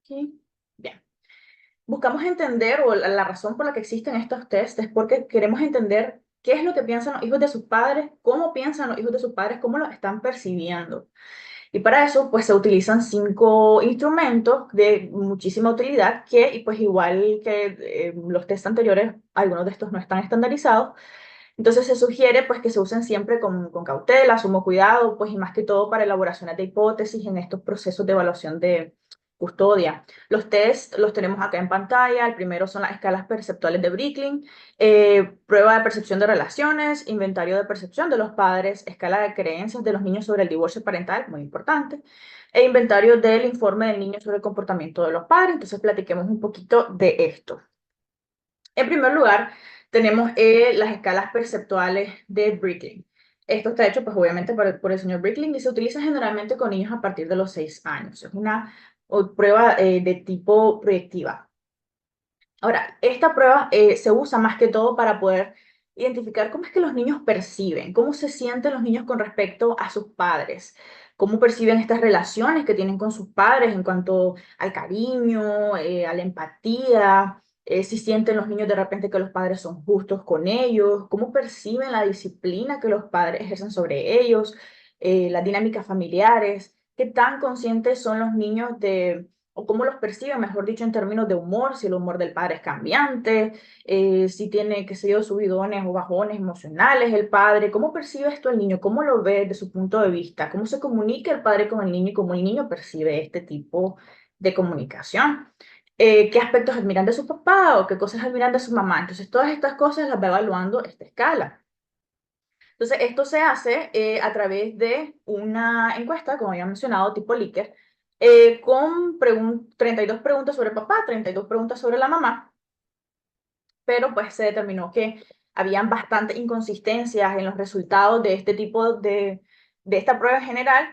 aquí, bien, buscamos entender, o la razón por la que existen estos tests es porque queremos entender qué es lo que piensan los hijos de sus padres, cómo piensan los hijos de sus padres, cómo lo están percibiendo. Y para eso, pues se utilizan 5 instrumentos de muchísima utilidad que, y pues igual que los test anteriores, algunos de estos no están estandarizados. Entonces se sugiere pues que se usen siempre con cautela, sumo cuidado, pues y más que todo para elaboraciones de hipótesis en estos procesos de evaluación de custodia. Los test los tenemos acá en pantalla. El primero son las escalas perceptuales de Bricklin, prueba de percepción de relaciones, inventario de percepción de los padres, escala de creencias de los niños sobre el divorcio parental, muy importante, e inventario del informe del niño sobre el comportamiento de los padres. Entonces platiquemos un poquito de esto. En primer lugar, tenemos las escalas perceptuales de Bricklin. Esto está hecho, pues, obviamente, por el señor Bricklin y se utiliza generalmente con niños a partir de los 6 años. Es una prueba de tipo proyectiva. Ahora, esta prueba se usa más que todo para poder identificar cómo es que los niños perciben, cómo se sienten los niños con respecto a sus padres, cómo perciben estas relaciones que tienen con sus padres en cuanto al cariño, a la empatía, si sienten los niños de repente que los padres son justos con ellos, cómo perciben la disciplina que los padres ejercen sobre ellos, las dinámicas familiares, qué tan conscientes son los niños de o cómo los percibe, mejor dicho, en términos de humor, si el humor del padre es cambiante, si tiene, qué sé yo, subidones o bajones emocionales el padre, cómo percibe esto el niño, cómo lo ve desde su punto de vista, cómo se comunica el padre con el niño y cómo el niño percibe este tipo de comunicación. ¿Qué aspectos admiran de su papá o qué cosas admiran de su mamá? Entonces, todas estas cosas las va evaluando esta escala. Entonces, esto se hace a través de una encuesta, como había mencionado, tipo Likert, con 32 preguntas sobre el papá, 32 preguntas sobre la mamá, pero pues se determinó que habían bastantes inconsistencias en los resultados de este tipo de esta prueba en general.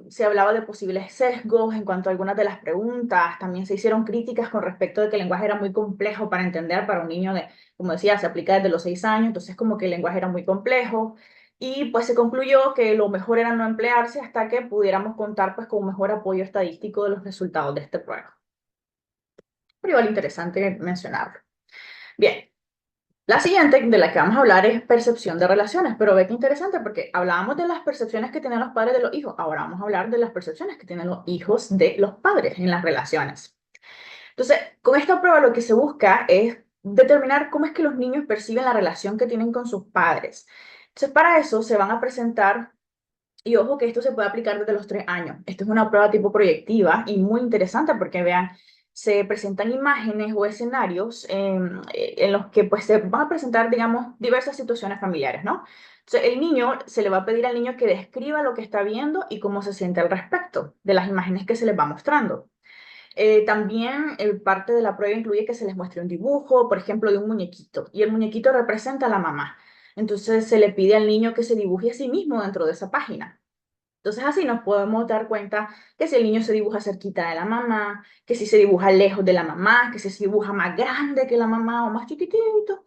Se hablaba de posibles sesgos en cuanto a algunas de las preguntas, también se hicieron críticas con respecto de que el lenguaje era muy complejo para entender para un niño de, como decía, se aplica desde los 6 años, entonces como que el lenguaje era muy complejo. Y pues se concluyó que lo mejor era no emplearse hasta que pudiéramos contar pues con un mejor apoyo estadístico de los resultados de esta prueba. Pero igual interesante mencionarlo. Bien, la siguiente de la que vamos a hablar es percepción de relaciones, pero ve que interesante porque hablábamos de las percepciones que tienen los padres de los hijos, ahora vamos a hablar de las percepciones que tienen los hijos de los padres en las relaciones. Entonces, con esta prueba lo que se busca es determinar cómo es que los niños perciben la relación que tienen con sus padres. Entonces, para eso se van a presentar, y ojo que esto se puede aplicar desde los 3 años. Esto es una prueba tipo proyectiva y muy interesante porque vean, se presentan imágenes o escenarios en los que pues se van a presentar, digamos, diversas situaciones familiares, ¿no? Entonces, el niño, se le va a pedir al niño que describa lo que está viendo y cómo se siente al respecto de las imágenes que se les va mostrando. También parte de la prueba incluye que se les muestre un dibujo, por ejemplo, de un muñequito, y el muñequito representa a la mamá. Entonces se le pide al niño que se dibuje a sí mismo dentro de esa página. Entonces así nos podemos dar cuenta que si el niño se dibuja cerquita de la mamá, que si se dibuja lejos de la mamá, que si se dibuja más grande que la mamá o más chiquitito.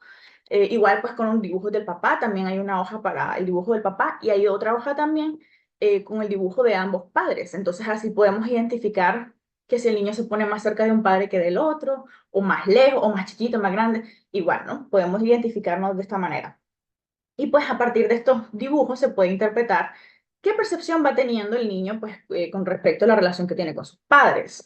Igual pues con un dibujo del papá, también hay una hoja para el dibujo del papá y hay otra hoja también con el dibujo de ambos padres. Entonces así podemos identificar que si el niño se pone más cerca de un padre que del otro, o más lejos, o más chiquito, más grande, igual, ¿no? Podemos identificarnos de esta manera. Y pues a partir de estos dibujos se puede interpretar qué percepción va teniendo el niño pues, con respecto a la relación que tiene con sus padres.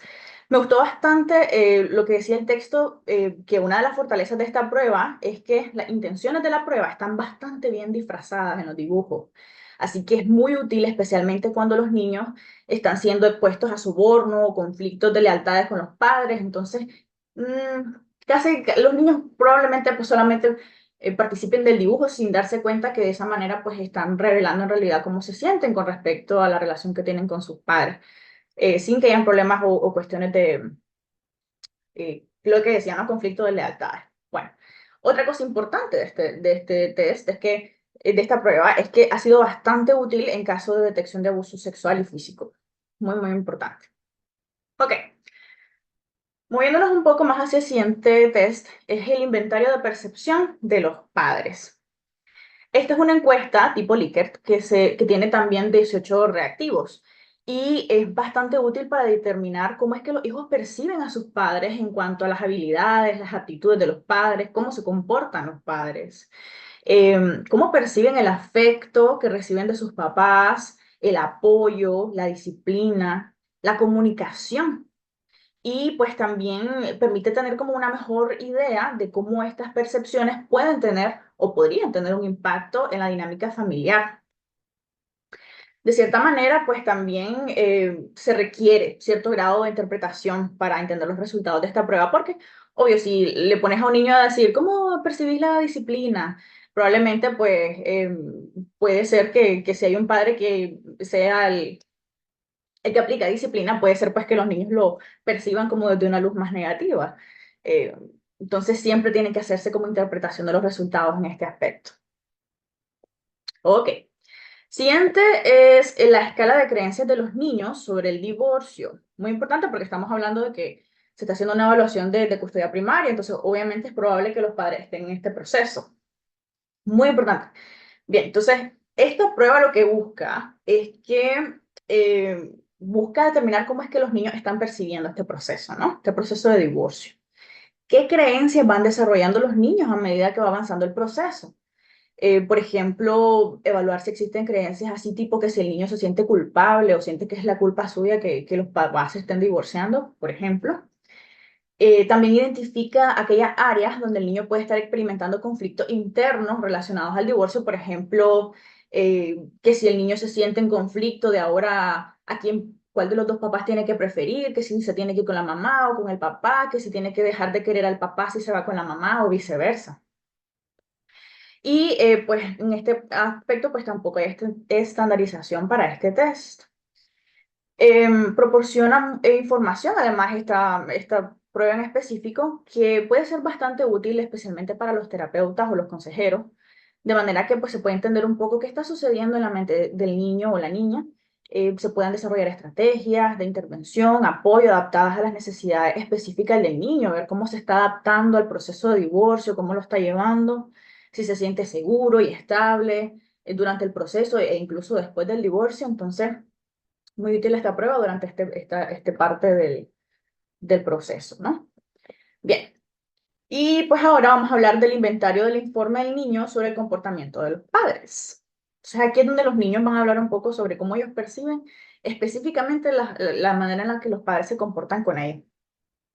Me gustó bastante lo que decía el texto, que una de las fortalezas de esta prueba es que las intenciones de la prueba están bastante bien disfrazadas en los dibujos. Así que es muy útil, especialmente cuando los niños están siendo expuestos a soborno o conflictos de lealtades con los padres. Entonces, casi los niños probablemente pues solamente participen del dibujo sin darse cuenta que de esa manera pues están revelando en realidad cómo se sienten con respecto a la relación que tienen con sus padres, sin que hayan problemas o cuestiones de, lo que decían, los conflictos de lealtades. Bueno, otra cosa importante de este test es que, de esta prueba, es que ha sido bastante útil en caso de detección de abuso sexual y físico. Muy, muy importante. Ok. Moviéndonos un poco más hacia el siguiente test, es el inventario de percepción de los padres. Esta es una encuesta tipo Likert que tiene también 18 reactivos y es bastante útil para determinar cómo es que los hijos perciben a sus padres en cuanto a las habilidades, las aptitudes de los padres, cómo se comportan los padres, cómo perciben el afecto que reciben de sus papás, el apoyo, la disciplina, la comunicación. Y pues también permite tener como una mejor idea de cómo estas percepciones pueden tener o podrían tener un impacto en la dinámica familiar. De cierta manera, pues también se requiere cierto grado de interpretación para entender los resultados de esta prueba, porque, obvio, si le pones a un niño a decir, ¿cómo percibís la disciplina? Probablemente, pues, puede ser que si hay un padre que sea el que aplica disciplina, puede ser pues que los niños lo perciban como desde una luz más negativa. Eh, entonces siempre tiene que hacerse como interpretación de los resultados en este aspecto. Ok. Siguiente es la escala de creencias de los niños sobre el divorcio. Muy importante porque estamos hablando de que se está haciendo una evaluación de custodia primaria, entonces obviamente es probable que los padres estén en este proceso. Muy importante. Bien, entonces, esta prueba lo que busca es que busca determinar cómo es que los niños están percibiendo este proceso, ¿no? Este proceso de divorcio. ¿Qué creencias van desarrollando los niños a medida que va avanzando el proceso? Por ejemplo, evaluar si existen creencias así tipo que si el niño se siente culpable o siente que es la culpa suya que los papás se estén divorciando, por ejemplo. También identifica aquellas áreas donde el niño puede estar experimentando conflictos internos relacionados al divorcio, por ejemplo, que si el niño se siente en conflicto de ahora a quién, cuál de los dos papás tiene que preferir, que si se tiene que ir con la mamá o con el papá, que si tiene que dejar de querer al papá si se va con la mamá o viceversa. Y pues en este aspecto pues tampoco hay estandarización para este test. Proporciona información, además esta prueba en específico, que puede ser bastante útil, especialmente para los terapeutas o los consejeros, de manera que pues, se puede entender un poco qué está sucediendo en la mente del niño o la niña. Se puedan desarrollar estrategias de intervención, apoyo adaptadas a las necesidades específicas del niño, ver cómo se está adaptando al proceso de divorcio, cómo lo está llevando, si se siente seguro y estable durante el proceso e incluso después del divorcio. Entonces, muy útil esta prueba durante este parte del proceso, ¿no? Bien. Y pues ahora vamos a hablar del inventario del informe del niño sobre el comportamiento de los padres. Entonces aquí es donde los niños van a hablar un poco sobre cómo ellos perciben específicamente la manera en la que los padres se comportan con ellos.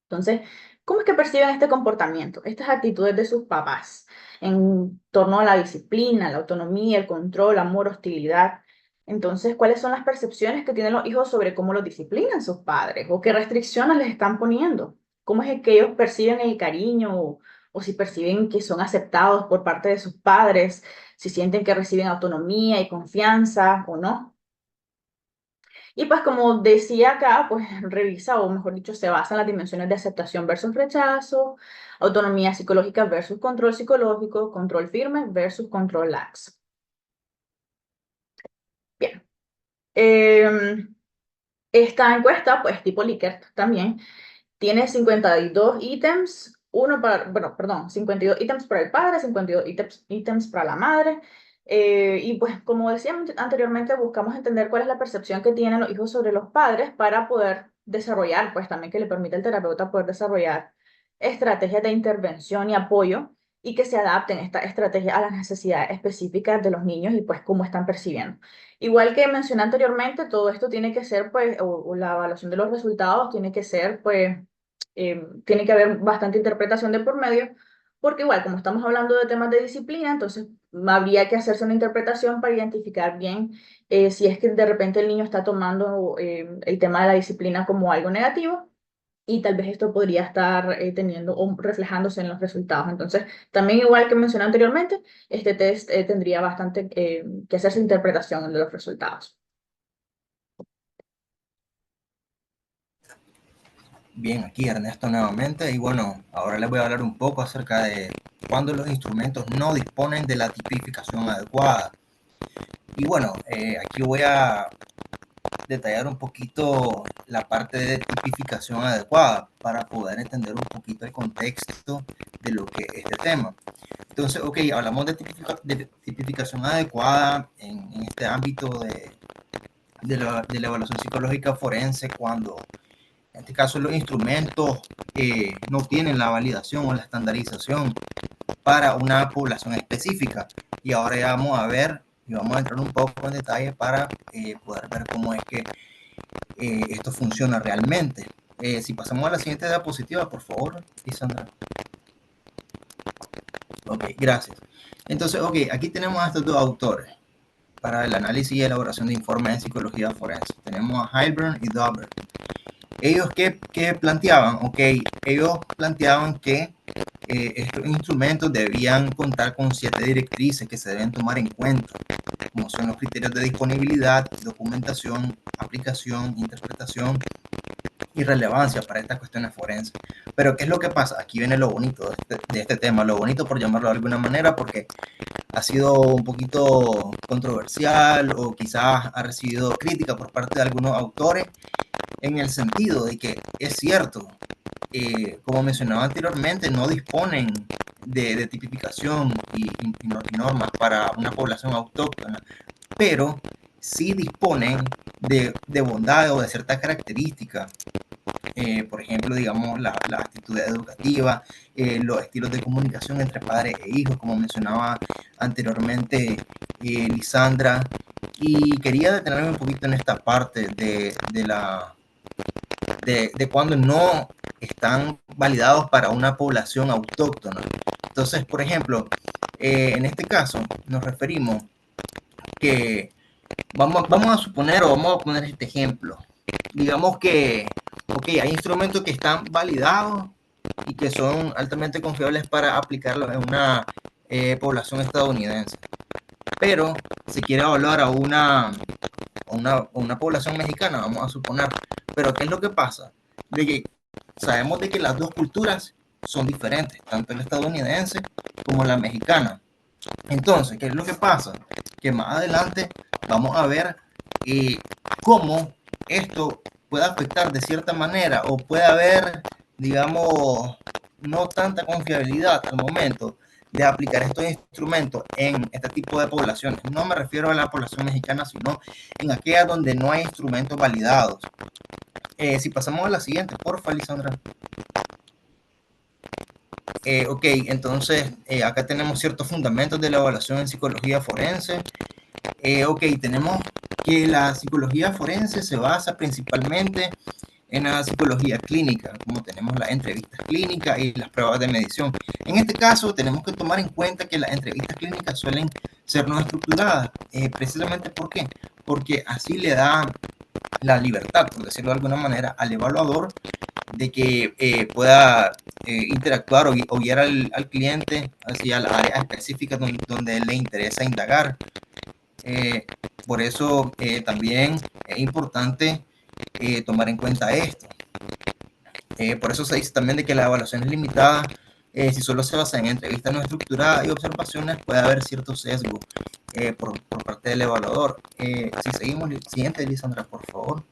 Entonces, ¿cómo es que perciben este comportamiento, estas actitudes de sus papás en torno a la disciplina, la autonomía, el control, amor, hostilidad? Entonces, ¿cuáles son las percepciones que tienen los hijos sobre cómo los disciplinan sus padres o qué restricciones les están poniendo? ¿Cómo es que ellos perciben el cariño o si perciben que son aceptados por parte de sus padres, si sienten que reciben autonomía y confianza o no? Y pues como decía acá, pues revisa, o mejor dicho, se basa en las dimensiones de aceptación versus rechazo, autonomía psicológica versus control psicológico, control firme versus control lax. Bien. Esta encuesta, pues tipo Likert también, tiene 52 ítems, bueno, perdón, 52 ítems para el padre, 52 ítems para la madre. Y pues como decía anteriormente, buscamos entender cuál es la percepción que tienen los hijos sobre los padres para poder desarrollar, pues también que le permite al terapeuta poder desarrollar estrategias de intervención y apoyo y que se adapten estas estrategias a las necesidades específicas de los niños y pues cómo están percibiendo. Igual que mencioné anteriormente, todo esto tiene que ser, pues, o la evaluación de los resultados tiene que ser, pues, tiene que haber bastante interpretación de por medio, porque igual, como estamos hablando de temas de disciplina, entonces habría que hacerse una interpretación para identificar bien si es que de repente el niño está tomando el tema de la disciplina como algo negativo y tal vez esto podría estar teniendo o reflejándose en los resultados. Entonces, también igual que mencioné anteriormente, este test tendría bastante que hacerse interpretación de los resultados. Bien, aquí Ernesto nuevamente y bueno, ahora les voy a hablar un poco acerca de cuando los instrumentos no disponen de la tipificación adecuada. Y bueno, aquí voy a detallar un poquito la parte de tipificación adecuada para poder entender un poquito el contexto de lo que es este tema. Entonces, ok, hablamos de tipificación adecuada en este ámbito de la evaluación psicológica forense cuando en este caso los instrumentos no tienen la validación o la estandarización para una población específica. Y ahora ya vamos a ver y vamos a entrar un poco en detalle para poder ver cómo es que esto funciona realmente. Si pasamos a la siguiente diapositiva, por favor, Lisandra. Ok, gracias. Entonces, ok, aquí tenemos a estos dos autores para el análisis y elaboración de informes de psicología forense. Tenemos a Heilbrunn y Dober. Ellos qué planteaban, ok, ellos planteaban que estos instrumentos debían contar con 7 directrices que se deben tomar en cuenta, como son los criterios de disponibilidad, documentación, aplicación, interpretación y relevancia para estas cuestiones forenses. Pero ¿qué es lo que pasa? Aquí viene lo bonito de este tema, lo bonito por llamarlo de alguna manera, porque ha sido un poquito controversial o quizás ha recibido crítica por parte de algunos autores en el sentido de que es cierto, como mencionaba anteriormente, no disponen de tipificación y normas para una población autóctona, pero sí disponen de bondades o de ciertas características. Por ejemplo, digamos, la actitud educativa, los estilos de comunicación entre padres e hijos, como mencionaba anteriormente Lisandra. Y quería detenerme un poquito en esta parte de cuando no están validados para una población autóctona. Entonces, por ejemplo, en este caso nos referimos que vamos a suponer o vamos a poner este ejemplo. Digamos que, ok, hay instrumentos que están validados y que son altamente confiables para aplicarlos en una población estadounidense. Pero se quiere evaluar a una población mexicana, vamos a suponer. Pero ¿qué es lo que pasa? De que sabemos de que las dos culturas son diferentes, tanto la estadounidense como la mexicana. Entonces, ¿qué es lo que pasa? Que más adelante vamos a ver cómo esto puede afectar de cierta manera o puede haber, digamos, no tanta confiabilidad al momento de aplicar estos instrumentos en este tipo de poblaciones. No me refiero a la población mexicana, sino en aquellas donde no hay instrumentos validados. Si pasamos a la siguiente, porfa, Lisandra. Ok, entonces acá tenemos ciertos fundamentos de la evaluación en psicología forense. Ok, tenemos que la psicología forense se basa principalmente en la psicología clínica, como tenemos las entrevistas clínicas y las pruebas de medición. En este caso, tenemos que tomar en cuenta que las entrevistas clínicas suelen ser no estructuradas. Precisamente ¿por qué? Porque así le da la libertad, por decirlo de alguna manera, al evaluador de que pueda interactuar o guiar al cliente hacia la área específica donde le interesa indagar. Por eso también es importante tomar en cuenta esto. Por eso se dice también de que la evaluación es limitada. Si solo se basa en entrevistas no estructuradas y observaciones, puede haber cierto sesgo por parte del evaluador. Si seguimos, siguiente, Lisandra, por favor.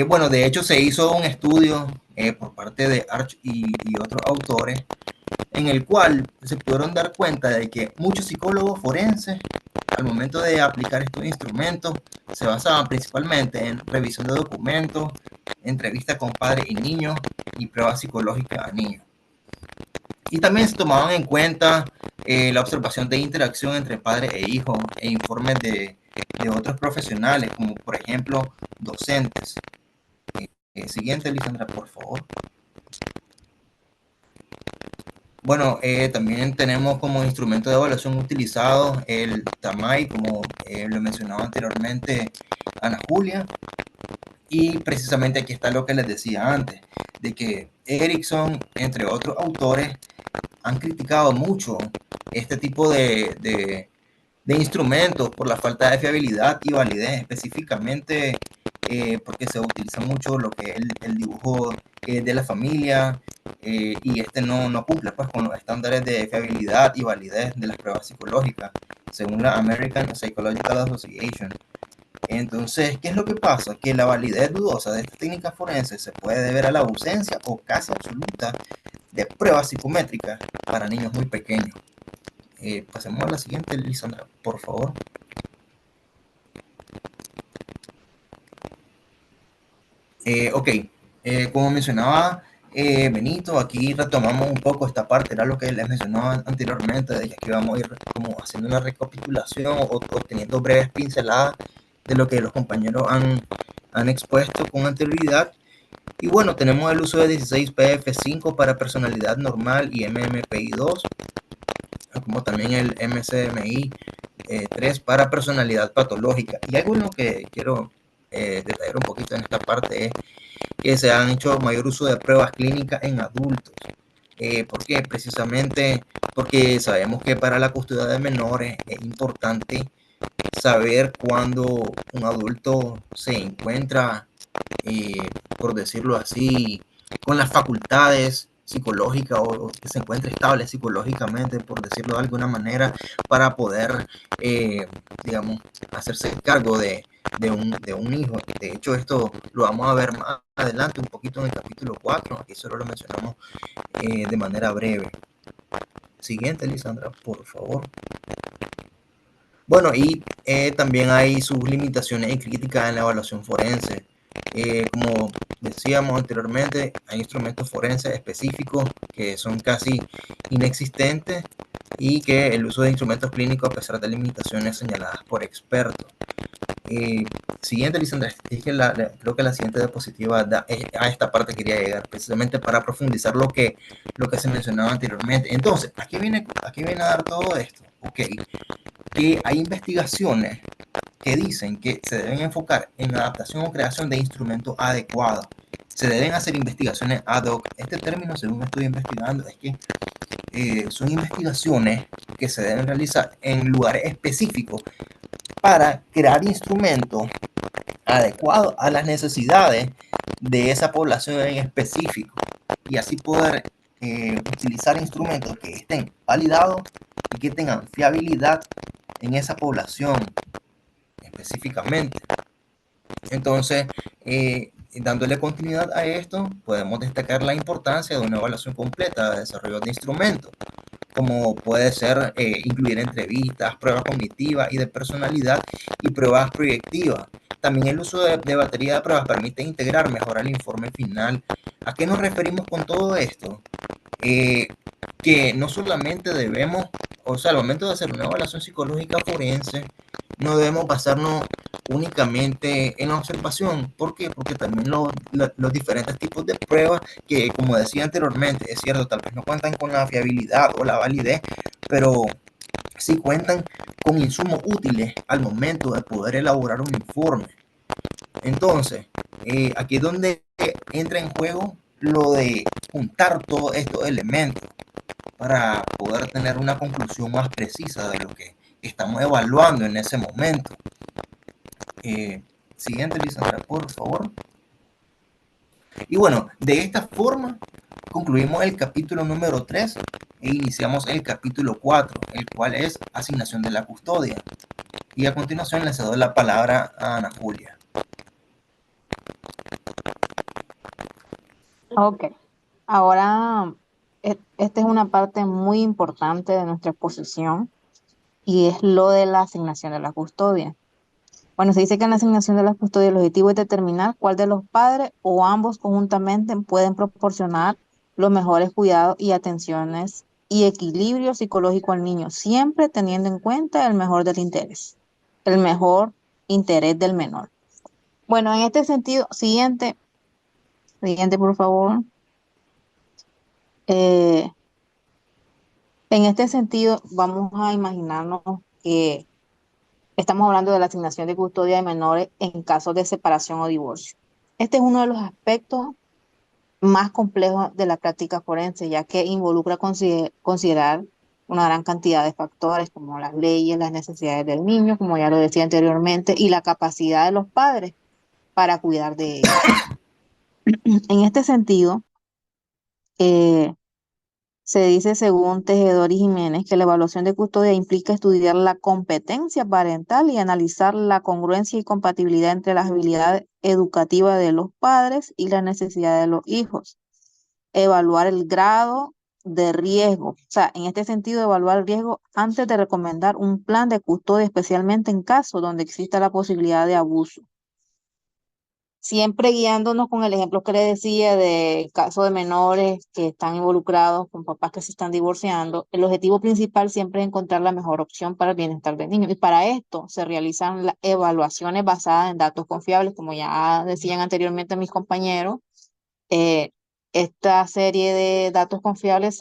Bueno, de hecho se hizo un estudio por parte de Arch y otros autores en el cual se pudieron dar cuenta de que muchos psicólogos forenses al momento de aplicar estos instrumentos se basaban principalmente en revisión de documentos, entrevistas con padres y niños y pruebas psicológicas a niños. Y también se tomaban en cuenta la observación de interacción entre padres e hijos e informes de otros profesionales, como por ejemplo docentes. Siguiente, Lisandra, por favor. Bueno, también tenemos como instrumento de evaluación utilizado el TAMAI, como lo mencionaba anteriormente Ana Julia. Y precisamente aquí está lo que les decía antes, de que Erickson, entre otros autores, han criticado mucho este tipo de instrumentos por la falta de fiabilidad y validez, específicamente porque se utiliza mucho lo que es el dibujo de la familia y este no cumple pues, con los estándares de fiabilidad y validez de las pruebas psicológicas, según la American Psychological Association. Entonces, ¿qué es lo que pasa? Que la validez dudosa de esta técnica forense se puede deber a la ausencia o casi absoluta de pruebas psicométricas para niños muy pequeños. Pasemos a la siguiente, Lisandra, por favor. Ok, como mencionaba Benito, aquí retomamos un poco esta parte, era lo que les mencionaba anteriormente, de que vamos a ir como haciendo una recapitulación o teniendo breves pinceladas de lo que los compañeros han expuesto con anterioridad. Y bueno, tenemos el uso de 16PF5 para personalidad normal y MMPI2, como también el MCMI 3 para personalidad patológica. Y algo en lo que quiero detallar un poquito en esta parte es que se han hecho mayor uso de pruebas clínicas en adultos. ¿Por qué? Precisamente porque sabemos que para la custodia de menores es importante saber cuándo un adulto se encuentra, eh, por decirlo así, con las facultades psicológicas o que se encuentre estable psicológicamente, por decirlo de alguna manera, para poder, digamos, hacerse cargo de un hijo. De hecho, esto lo vamos a ver más adelante, un poquito en el capítulo 4, aquí solo lo mencionamos de manera breve. Siguiente, Lisandra, por favor. Bueno, y también hay sus limitaciones y críticas en la evaluación forense. Como decíamos anteriormente, hay instrumentos forenses específicos que son casi inexistentes y que el uso de instrumentos clínicos, a pesar de limitaciones señaladas por expertos. Siguiente, Lisandra, es que creo que la siguiente diapositiva a esta parte quería llegar, precisamente para profundizar lo que se mencionaba anteriormente. Entonces, aquí viene a dar todo esto. Ok, que hay investigaciones que dicen que se deben enfocar en la adaptación o creación de instrumentos adecuados. Se deben hacer investigaciones ad hoc. Este término, según estoy investigando, es que son investigaciones que se deben realizar en lugares específicos para crear instrumentos adecuados a las necesidades de esa población en específico y así poder utilizar instrumentos que estén validados y que tengan fiabilidad en esa población específicamente. Entonces, dándole continuidad a esto, podemos destacar la importancia de una evaluación completa de desarrollo de instrumentos, como puede ser incluir entrevistas, pruebas cognitivas y de personalidad y pruebas proyectivas. También el uso de batería de pruebas permite integrar mejor el informe final. ¿A qué nos referimos con todo esto? Que no solamente debemos, o sea, al momento de hacer una evaluación psicológica forense, no debemos basarnos únicamente en la observación. ¿Por qué? Porque también los diferentes tipos de pruebas que, como decía anteriormente, es cierto, tal vez no cuentan con la fiabilidad o la validez, pero sí cuentan con insumos útiles al momento de poder elaborar un informe. Entonces, aquí es donde entra en juego lo de juntar todos estos elementos para poder tener una conclusión más precisa de lo que estamos evaluando en ese momento. Siguiente, Lisandra, por favor. Y bueno, de esta forma concluimos el capítulo número 3 e iniciamos el capítulo 4, el cual es asignación de la custodia. Y a continuación le cedo la palabra a Ana Julia. Ok, ahora esta es una parte muy importante de nuestra exposición y es lo de la asignación de la custodia. Bueno, se dice que en la asignación de la custodia el objetivo es determinar cuál de los padres o ambos conjuntamente pueden proporcionar los mejores cuidados y atenciones y equilibrio psicológico al niño, siempre teniendo en cuenta el mejor interés del menor. Bueno, en este sentido, siguiente por favor. Eh, en este sentido, vamos a imaginarnos que estamos hablando de la asignación de custodia de menores en casos de separación o divorcio. Este es uno de los aspectos más complejos de la práctica forense, ya que involucra considerar una gran cantidad de factores como las leyes, las necesidades del niño, como ya lo decía anteriormente, y la capacidad de los padres para cuidar de ellos. En este sentido, eh, se dice, según Tejedor y Jiménez, que la evaluación de custodia implica estudiar la competencia parental y analizar la congruencia y compatibilidad entre las habilidades educativas de los padres y las necesidades de los hijos. Evaluar el grado de riesgo, o sea, en este sentido, evaluar el riesgo antes de recomendar un plan de custodia, especialmente en casos donde exista la posibilidad de abuso. Siempre guiándonos con el ejemplo que le decía del caso de menores que están involucrados con papás que se están divorciando, el objetivo principal siempre es encontrar la mejor opción para el bienestar del niño. Y para esto se realizan las evaluaciones basadas en datos confiables, como ya decían anteriormente mis compañeros. eh, Esta serie de datos confiables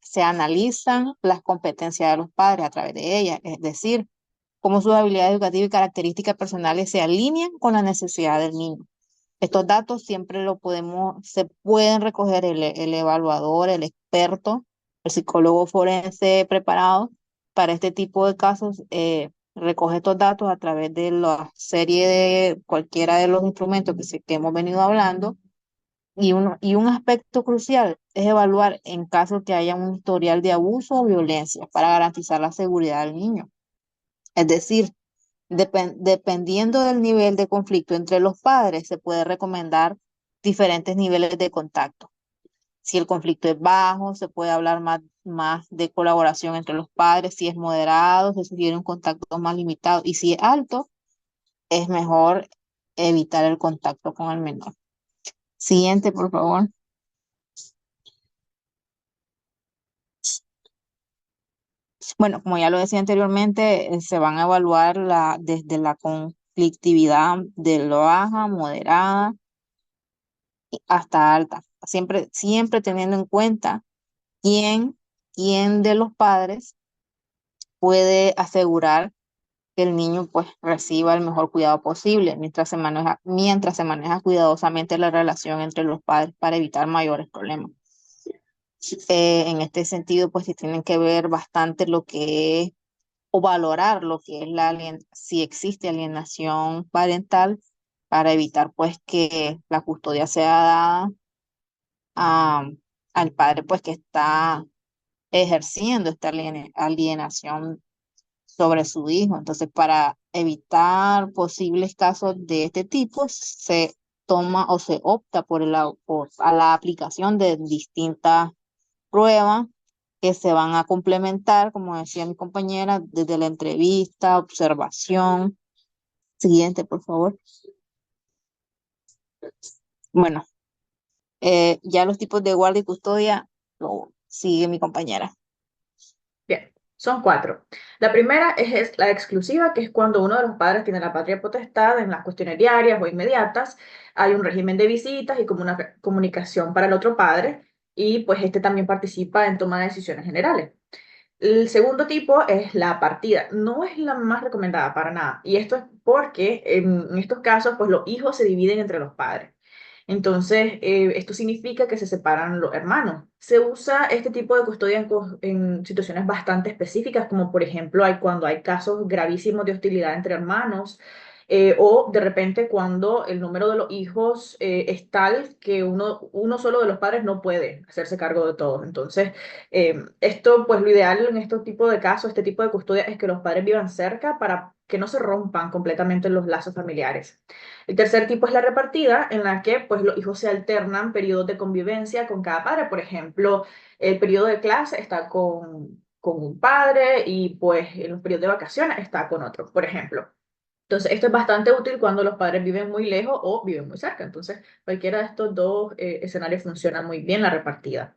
se analizan las competencias de los padres a través de ellas, es decir, cómo sus habilidades educativas y características personales se alinean con la necesidad del niño. Estos datos siempre se pueden recoger el evaluador, el experto, el psicólogo forense preparado para este tipo de casos. Recoge estos datos a través de la serie de cualquiera de los instrumentos que hemos venido hablando. Y un aspecto crucial es evaluar en caso que haya un historial de abuso o violencia para garantizar la seguridad del niño. Es decir, dependiendo del nivel de conflicto entre los padres, se puede recomendar diferentes niveles de contacto. Si el conflicto es bajo, se puede hablar más de colaboración entre los padres. Si es moderado, se sugiere un contacto más limitado. Y si es alto, es mejor evitar el contacto con el menor. Siguiente, por favor. Bueno, como ya lo decía anteriormente, se van a evaluar desde la conflictividad de la baja, moderada hasta alta, siempre teniendo en cuenta quién, quién de los padres puede asegurar que el niño pues reciba el mejor cuidado posible mientras se maneja cuidadosamente la relación entre los padres para evitar mayores problemas. En este sentido, pues sí tienen que ver bastante lo que es o valorar lo que es si existe alienación parental para evitar pues que la custodia sea dada a- al padre pues que está ejerciendo esta alienación sobre su hijo. Entonces, para evitar posibles casos de este tipo, se toma o se opta a la aplicación de distintas pruebas que se van a complementar, como decía mi compañera, desde la entrevista, observación. Siguiente, por favor. Bueno, ya los tipos de guardia y custodia lo sigue mi compañera. Bien, son 4. La primera es la exclusiva, que es cuando uno de los padres tiene la patria potestad en las cuestiones diarias o inmediatas. Hay un régimen de visitas y como una comunicación para el otro padre, y pues este también participa en toma de decisiones generales. El segundo tipo es la partida. No es la más recomendada para nada. Y esto es porque en estos casos, pues los hijos se dividen entre los padres. Entonces, esto significa que se separan los hermanos. Se usa este tipo de custodia en situaciones bastante específicas, como por ejemplo cuando hay casos gravísimos de hostilidad entre hermanos, o de repente cuando el número de los hijos es tal que uno solo de los padres no puede hacerse cargo de todos. Entonces, esto, pues lo ideal en este tipo de casos, este tipo de custodia, es que los padres vivan cerca para que no se rompan completamente los lazos familiares. El tercer tipo es la repartida, en la que pues, los hijos se alternan periodos de convivencia con cada padre. Por ejemplo, el periodo de clase está con un padre y pues en los periodos de vacaciones está con otro, por ejemplo. Entonces, esto es bastante útil cuando los padres viven muy lejos o viven muy cerca. Entonces, cualquiera de estos dos escenarios funciona muy bien la repartida.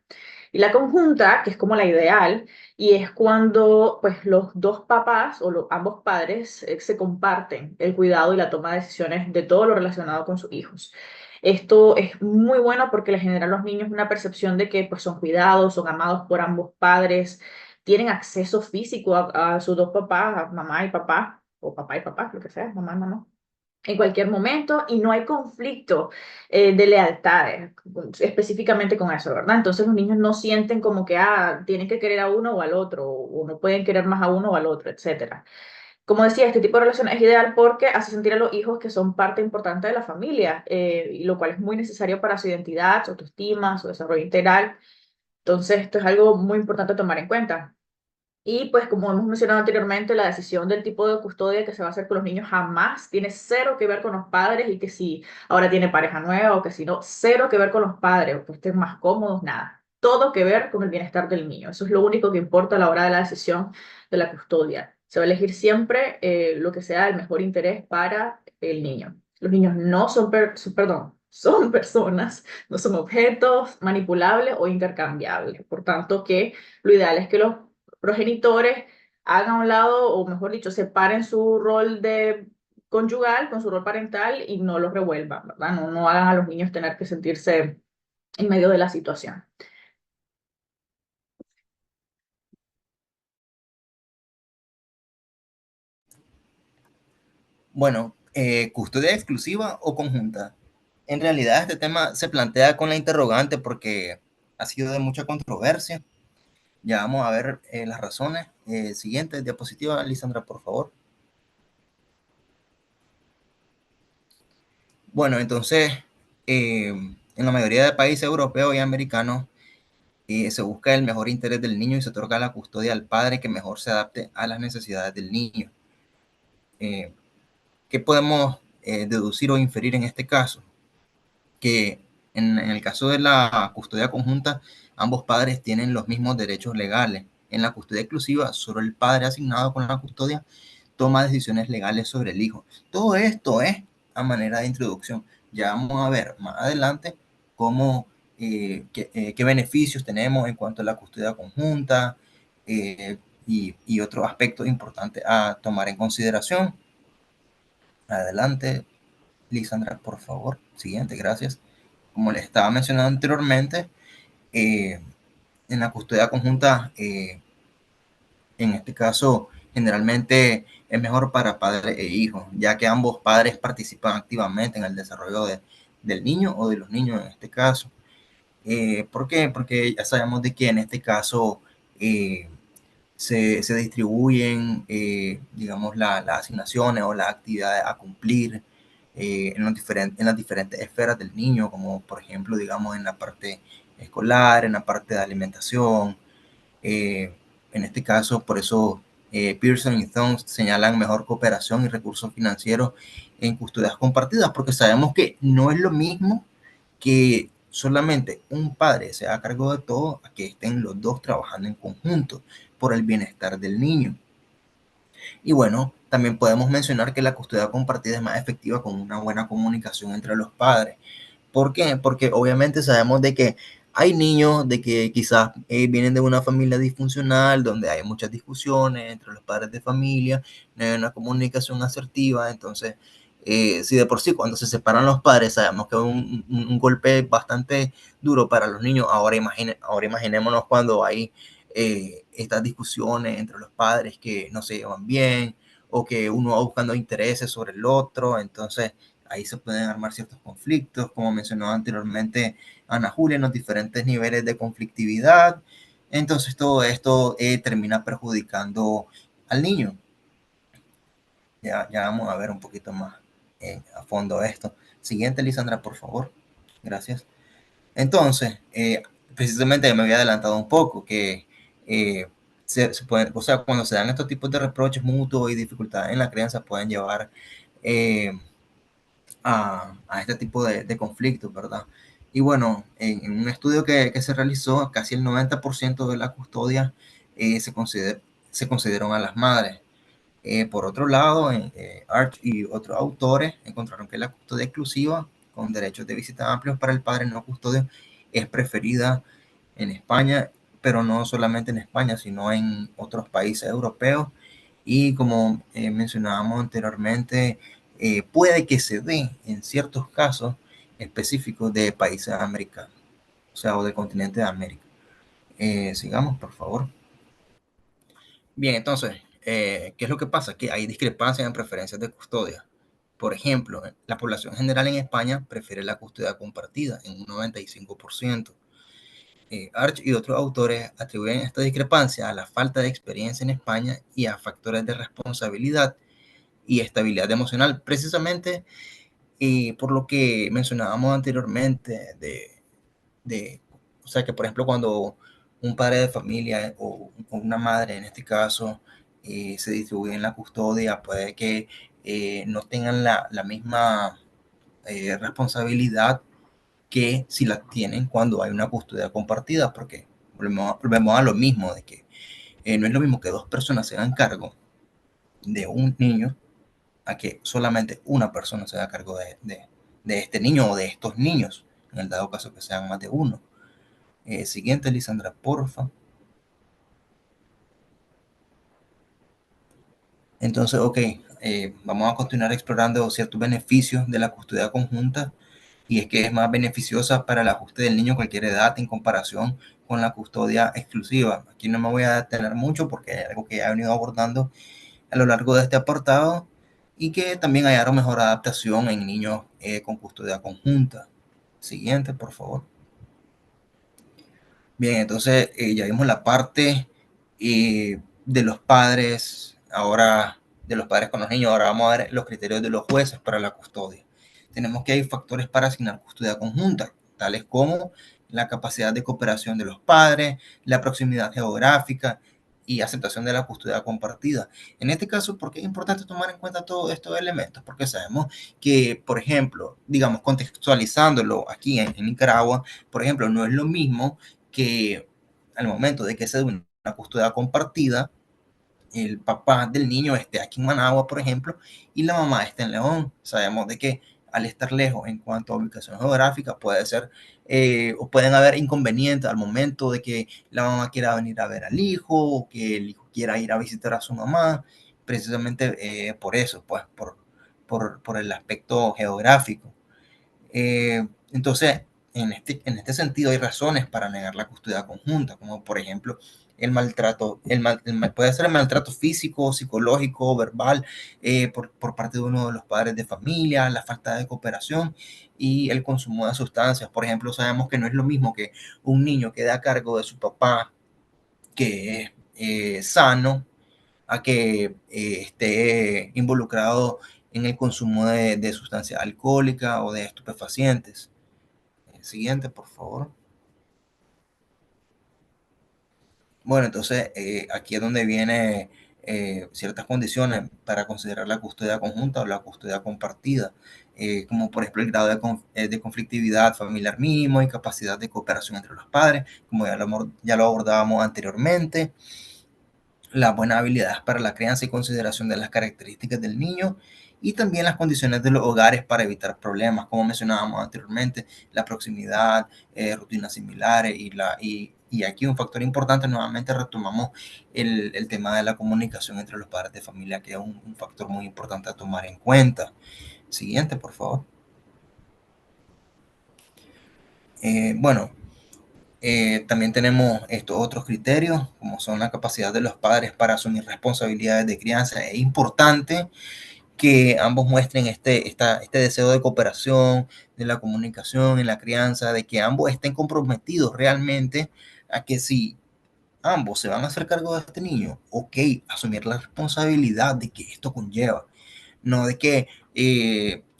Y la conjunta, que es como la ideal, y es cuando pues los dos papás o ambos padres se comparten el cuidado y la toma de decisiones de todo lo relacionado con sus hijos. Esto es muy bueno porque le genera a los niños una percepción de que pues, son cuidados, son amados por ambos padres, tienen acceso físico a sus dos papás, a mamá y papá, o papá y papá, lo que sea, mamá y mamá. en cualquier momento y no hay conflicto de lealtades específicamente con eso, ¿verdad? Entonces los niños no sienten como que tienen que querer a uno o al otro, o no pueden querer más a uno o al otro, etcétera. Como decía, este tipo de relación es ideal porque hace sentir a los hijos que son parte importante de la familia, y lo cual es muy necesario para su identidad, su autoestima, su desarrollo integral. Entonces, esto es algo muy importante a tomar en cuenta. Y pues como hemos mencionado anteriormente, la decisión del tipo de custodia que se va a hacer con los niños jamás tiene cero que ver con los padres y que si ahora tiene pareja nueva o que si no, cero que ver con los padres o que estén más cómodos, nada. Todo que ver con el bienestar del niño. Eso es lo único que importa a la hora de la decisión de la custodia. Se va a elegir siempre lo que sea el mejor interés para el niño. Los niños no son, perdón, son personas, no son objetos manipulables o intercambiables. Por tanto, que lo ideal es que los progenitores hagan a un lado, o mejor dicho, separen su rol de conyugal con su rol parental y no los revuelvan, ¿verdad? No, no hagan a los niños tener que sentirse en medio de la situación. Bueno, custodia exclusiva o conjunta. En realidad este tema se plantea con la interrogante porque ha sido de mucha controversia. Ya vamos a ver las razones. Siguiente diapositiva, Lisandra, por favor. Bueno, entonces, en la mayoría de países europeos y americanos se busca el mejor interés del niño y se otorga la custodia al padre que mejor se adapte a las necesidades del niño. ¿Qué podemos deducir o inferir en este caso? Que en el caso de la custodia conjunta, ambos padres tienen los mismos derechos legales. En la custodia exclusiva, solo el padre asignado con la custodia toma decisiones legales sobre el hijo. Todo esto es a manera de introducción. Ya vamos a ver más adelante cómo, qué beneficios tenemos en cuanto a la custodia conjunta, y otros aspectos importantes a tomar en consideración. Adelante, Lisandra, por favor. Siguiente, gracias. Como les estaba mencionando anteriormente, eh, en la custodia conjunta, en este caso, generalmente es mejor para padre e hijo, ya que ambos padres participan activamente en el desarrollo del niño o de los niños en este caso. ¿Por qué? Porque ya sabemos de que en este caso se distribuyen, digamos, las asignaciones o las actividades a cumplir en las diferentes esferas del niño, como por ejemplo, digamos, en la parte escolar, en la parte de alimentación. Eh, en este caso, por eso Pearson y Thoms señalan mejor cooperación y recursos financieros en custodias compartidas, porque sabemos que no es lo mismo que solamente un padre se haga cargo de todo a que estén los dos trabajando en conjunto por el bienestar del niño. Y bueno, también podemos mencionar que la custodia compartida es más efectiva con una buena comunicación entre los padres. ¿Por qué? Porque obviamente sabemos de que hay niños de que quizás vienen de una familia disfuncional, donde hay muchas discusiones entre los padres de familia, no hay una comunicación asertiva. Entonces, si de por sí cuando se separan los padres sabemos que es un golpe bastante duro para los niños, ahora imaginémonos cuando hay estas discusiones entre los padres que no se llevan bien o que uno va buscando intereses sobre el otro. Entonces ahí se pueden armar ciertos conflictos, como mencionó anteriormente Ana Julia, en los diferentes niveles de conflictividad. Entonces todo esto termina perjudicando al niño. Ya vamos a ver un poquito más a fondo esto. Siguiente, Lisandra, por favor. Gracias. Entonces, precisamente me había adelantado un poco que se pueden, o sea, cuando se dan estos tipos de reproches mutuos y dificultades en la crianza pueden llevar eh, a este tipo de conflictos, ¿verdad? Y bueno, en un estudio que se realizó, casi el 90% de la custodia se consideraron a las madres. Por otro lado, Arch y otros autores encontraron que la custodia exclusiva, con derechos de visita amplios para el padre no custodio, es preferida en España, pero no solamente en España, sino en otros países europeos. Y como mencionábamos anteriormente, puede que se dé en ciertos casos específicos de países americanos, o sea, o del continente de América. Sigamos, por favor. Bien, entonces, ¿qué es lo que pasa? Que hay discrepancias en preferencias de custodia. Por ejemplo, la población general en España prefiere la custodia compartida en un 95%. Arch y otros autores atribuyen esta discrepancia a la falta de experiencia en España y a factores de responsabilidad y estabilidad emocional, precisamente por lo que mencionábamos anteriormente, o sea, que por ejemplo cuando un padre de familia o una madre en este caso se distribuyen la custodia, puede que no tengan la misma responsabilidad que si la tienen cuando hay una custodia compartida, porque volvemos a lo mismo, de que no es lo mismo que dos personas se hagan cargo de un niño a que solamente una persona se haga cargo de este niño o de estos niños, en el dado caso que sean más de uno. Siguiente, Lisandra, porfa. Entonces, ok, vamos a continuar explorando ciertos beneficios de la custodia conjunta, y es que es más beneficiosa para el ajuste del niño a cualquier edad en comparación con la custodia exclusiva. Aquí no me voy a detener mucho porque es algo que ya he venido abordando a lo largo de este apartado, y que también hallaron mejor adaptación en niños con custodia conjunta. Siguiente, por favor. Bien, entonces ya vimos la parte de los padres, ahora de los padres con los niños. Ahora vamos a ver los criterios de los jueces para la custodia. Tenemos que hay factores para asignar custodia conjunta, tales como la capacidad de cooperación de los padres, la proximidad geográfica y aceptación de la custodia compartida. En este caso, ¿por qué es importante tomar en cuenta todos estos elementos? Porque sabemos que, por ejemplo, digamos, contextualizándolo aquí en Nicaragua, por ejemplo, no es lo mismo que al momento de que se dé una custodia compartida, el papá del niño esté aquí en Managua, por ejemplo, y la mamá esté en León. Sabemos de que al estar lejos en cuanto a ubicación geográfica puede ser o pueden haber inconvenientes al momento de que la mamá quiera venir a ver al hijo o que el hijo quiera ir a visitar a su mamá, precisamente por eso, pues por el aspecto geográfico. Entonces, en este sentido hay razones para negar la custodia conjunta, como por ejemplo el maltrato, puede ser el maltrato físico, psicológico, verbal, por parte de uno de los padres de familia, la falta de cooperación y el consumo de sustancias. Por ejemplo, sabemos que no es lo mismo que un niño quede a cargo de su papá, que es sano, a que esté involucrado en el consumo de sustancias alcohólicas o de estupefacientes. Siguiente, por favor. Bueno, entonces aquí es donde viene ciertas condiciones para considerar la custodia conjunta o la custodia compartida, como por ejemplo el grado de conflictividad familiar mínimo y capacidad de cooperación entre los padres, como ya lo abordábamos anteriormente, las buenas habilidades para la crianza y consideración de las características del niño, y también las condiciones de los hogares para evitar problemas, como mencionábamos anteriormente, la proximidad, rutinas similares y aquí un factor importante, nuevamente retomamos el tema de la comunicación entre los padres de familia, que es un factor muy importante a tomar en cuenta. Siguiente, por favor. Bueno, también tenemos estos otros criterios, como son la capacidad de los padres para asumir responsabilidades de crianza. Es importante que ambos muestren este deseo de cooperación, de la comunicación en la crianza, de que ambos estén comprometidos realmente a que si ambos se van a hacer cargo de este niño, ok, asumir la responsabilidad de que esto conlleva, no de que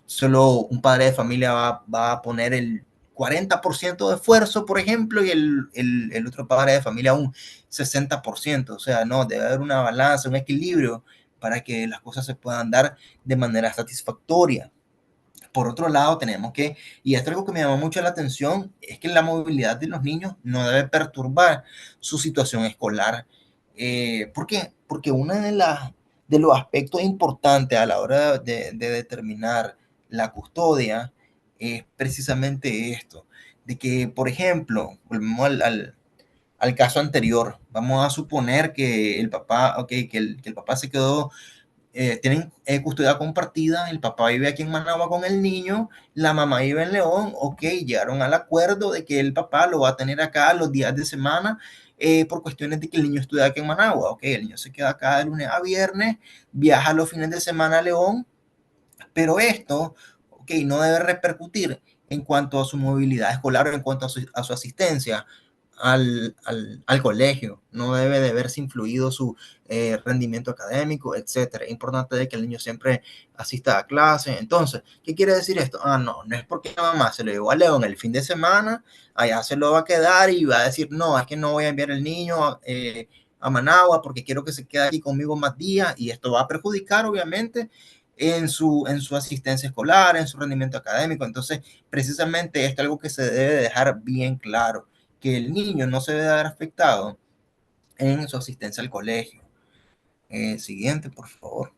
solo un padre de familia va a poner el 40% de esfuerzo, por ejemplo, y el otro padre de familia un 60%. O sea, no, debe haber una balanza, un equilibrio para que las cosas se puedan dar de manera satisfactoria. Por otro lado, tenemos que, y esto es algo que me llamó mucho la atención, es que la movilidad de los niños no debe perturbar su situación escolar. ¿Por qué? Porque uno de los aspectos importantes a la hora de determinar la custodia es precisamente esto, de que, por ejemplo, volvemos al caso anterior, vamos a suponer que el papá, okay, que el papá se quedó tienen custodia compartida, el papá vive aquí en Managua con el niño, la mamá vive en León, ok, llegaron al acuerdo de que el papá lo va a tener acá los días de semana por cuestiones de que el niño estudia aquí en Managua, ok, el niño se queda acá de lunes a viernes, viaja los fines de semana a León, Pero esto, ok, no debe repercutir en cuanto a su movilidad escolar o en cuanto a su asistencia al colegio. No debe de verse influido su rendimiento académico, etcétera. Es importante de que el niño siempre asista a clase. Entonces, ¿qué quiere decir esto? No es porque la mamá se lo llevó a León el fin de semana, allá se lo va a quedar y va a decir, no, es que no voy a enviar el niño a Managua porque quiero que se quede aquí conmigo más días, y esto va a perjudicar obviamente en su asistencia escolar, en su rendimiento académico. Entonces, precisamente esto es algo que se debe dejar bien claro, que el niño no se debe ver afectado en su asistencia al colegio. Siguiente, por favor.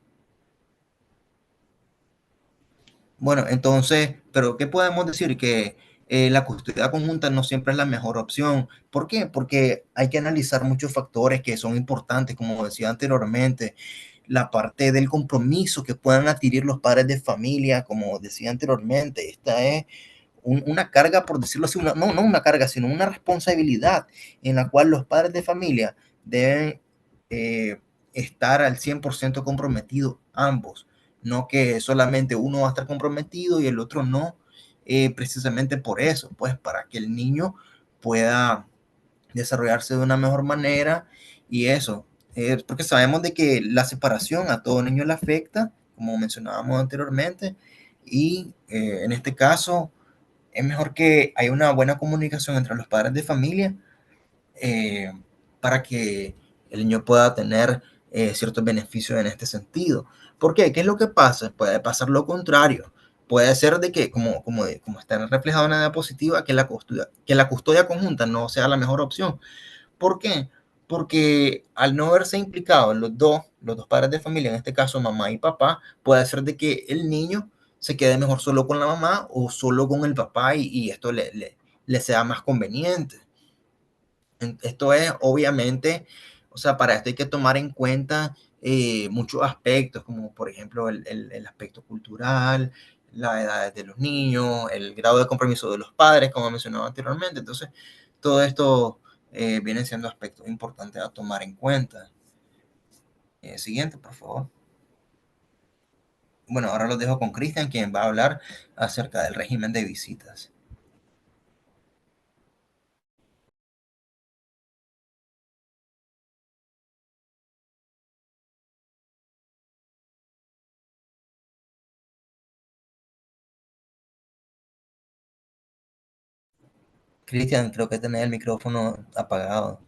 Bueno, entonces, pero ¿qué podemos decir? Que la custodia conjunta no siempre es la mejor opción. ¿Por qué? Porque hay que analizar muchos factores que son importantes, como decía anteriormente, la parte del compromiso que puedan adquirir los padres de familia, como decía anteriormente. Esta es una carga, por decirlo así, no una carga, sino una responsabilidad en la cual los padres de familia deben eh, estar al 100% comprometidos ambos, no que solamente uno va a estar comprometido y el otro no, precisamente por eso, pues para que el niño pueda desarrollarse de una mejor manera y eso, porque sabemos de que la separación a todo niño le afecta, como mencionábamos anteriormente, y en este caso es mejor que haya una buena comunicación entre los padres de familia eh, para que el niño pueda tener ciertos beneficios en este sentido. ¿Por qué? ¿Qué es lo que pasa? Puede pasar lo contrario. Puede ser de que, como está reflejado en la diapositiva, que la custodia conjunta no sea la mejor opción. ¿Por qué? Porque al no verse implicados los dos padres de familia, en este caso mamá y papá, puede ser de que el niño se quede mejor solo con la mamá o solo con el papá y esto le sea más conveniente. Esto es obviamente, o sea, para esto hay que tomar en cuenta muchos aspectos, como por ejemplo el aspecto cultural, la edad de los niños, el grado de compromiso de los padres, como mencionaba anteriormente. Entonces, todo esto vienen siendo aspectos importantes a tomar en cuenta. Siguiente, por favor. Bueno, ahora los dejo con Cristian, quien va a hablar acerca del régimen de visitas. Cristian, creo que tenés el micrófono apagado.